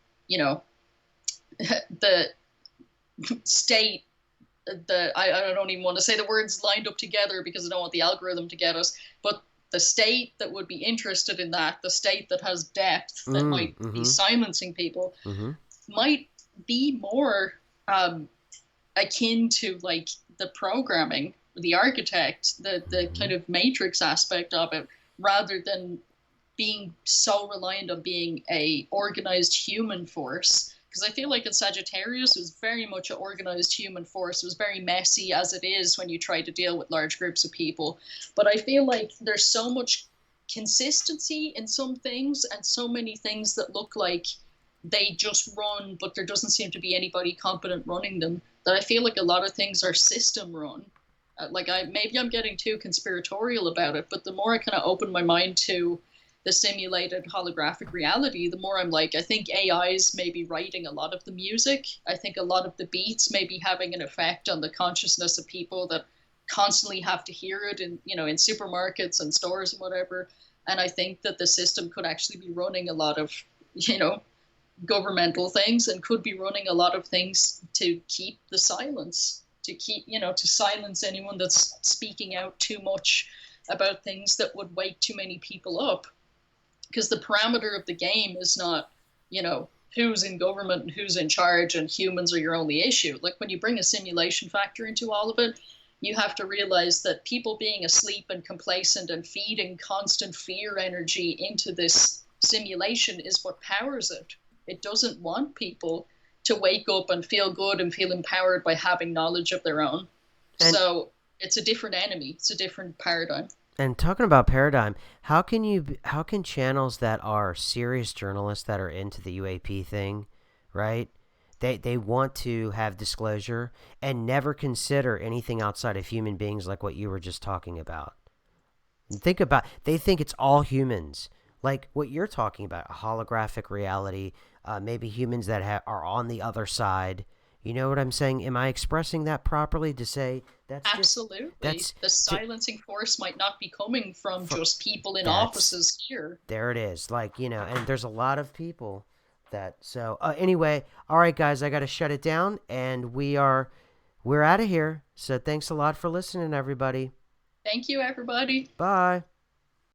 Speaker 3: state, I don't even want to say the words lined up together because I don't want the algorithm to get us, but the state that would be interested in that, the state that has depth, that might be silencing people, might be more akin to like the programming, the architect, the kind of matrix aspect of it, rather than being so reliant on being a organized human force. Because I feel like in Sagittarius, it was very much an organized human force. It was very messy, as it is when you try to deal with large groups of people. But I feel like there's so much consistency in some things and so many things that look like they just run, but there doesn't seem to be anybody competent running them, that I feel like a lot of things are system run. Maybe I'm getting too conspiratorial about it, but the more I kind of open my mind to the simulated holographic reality, the more I'm like, I think AIs may be writing a lot of the music. I think a lot of the beats may be having an effect on the consciousness of people that constantly have to hear it in supermarkets and stores and whatever. And I think that the system could actually be running a lot of, governmental things, and could be running a lot of things to keep the silence, to silence anyone that's speaking out too much about things that would wake too many people up. Because the parameter of the game is not, who's in government and who's in charge and humans are your only issue. Like when you bring a simulation factor into all of it, you have to realize that people being asleep and complacent and feeding constant fear energy into this simulation is what powers it. It doesn't want people to wake up and feel good and feel empowered by having knowledge of their own. And so it's a different enemy. It's a different paradigm.
Speaker 1: And talking about paradigm, how can channels that are serious journalists that are into the UAP thing, right? They want to have disclosure and never consider anything outside of human beings, like what you were just talking about. They think it's all humans, like what you're talking about, a holographic reality, maybe humans that are on the other side. You know what I'm saying? Am I expressing that properly to say that's
Speaker 3: absolutely? The silencing force might not be coming from just people in offices here.
Speaker 1: There it is. And there's a lot of people that. So anyway, all right, guys, I got to shut it down, and we're out of here. So thanks a lot for listening, everybody.
Speaker 3: Thank you, everybody.
Speaker 1: Bye.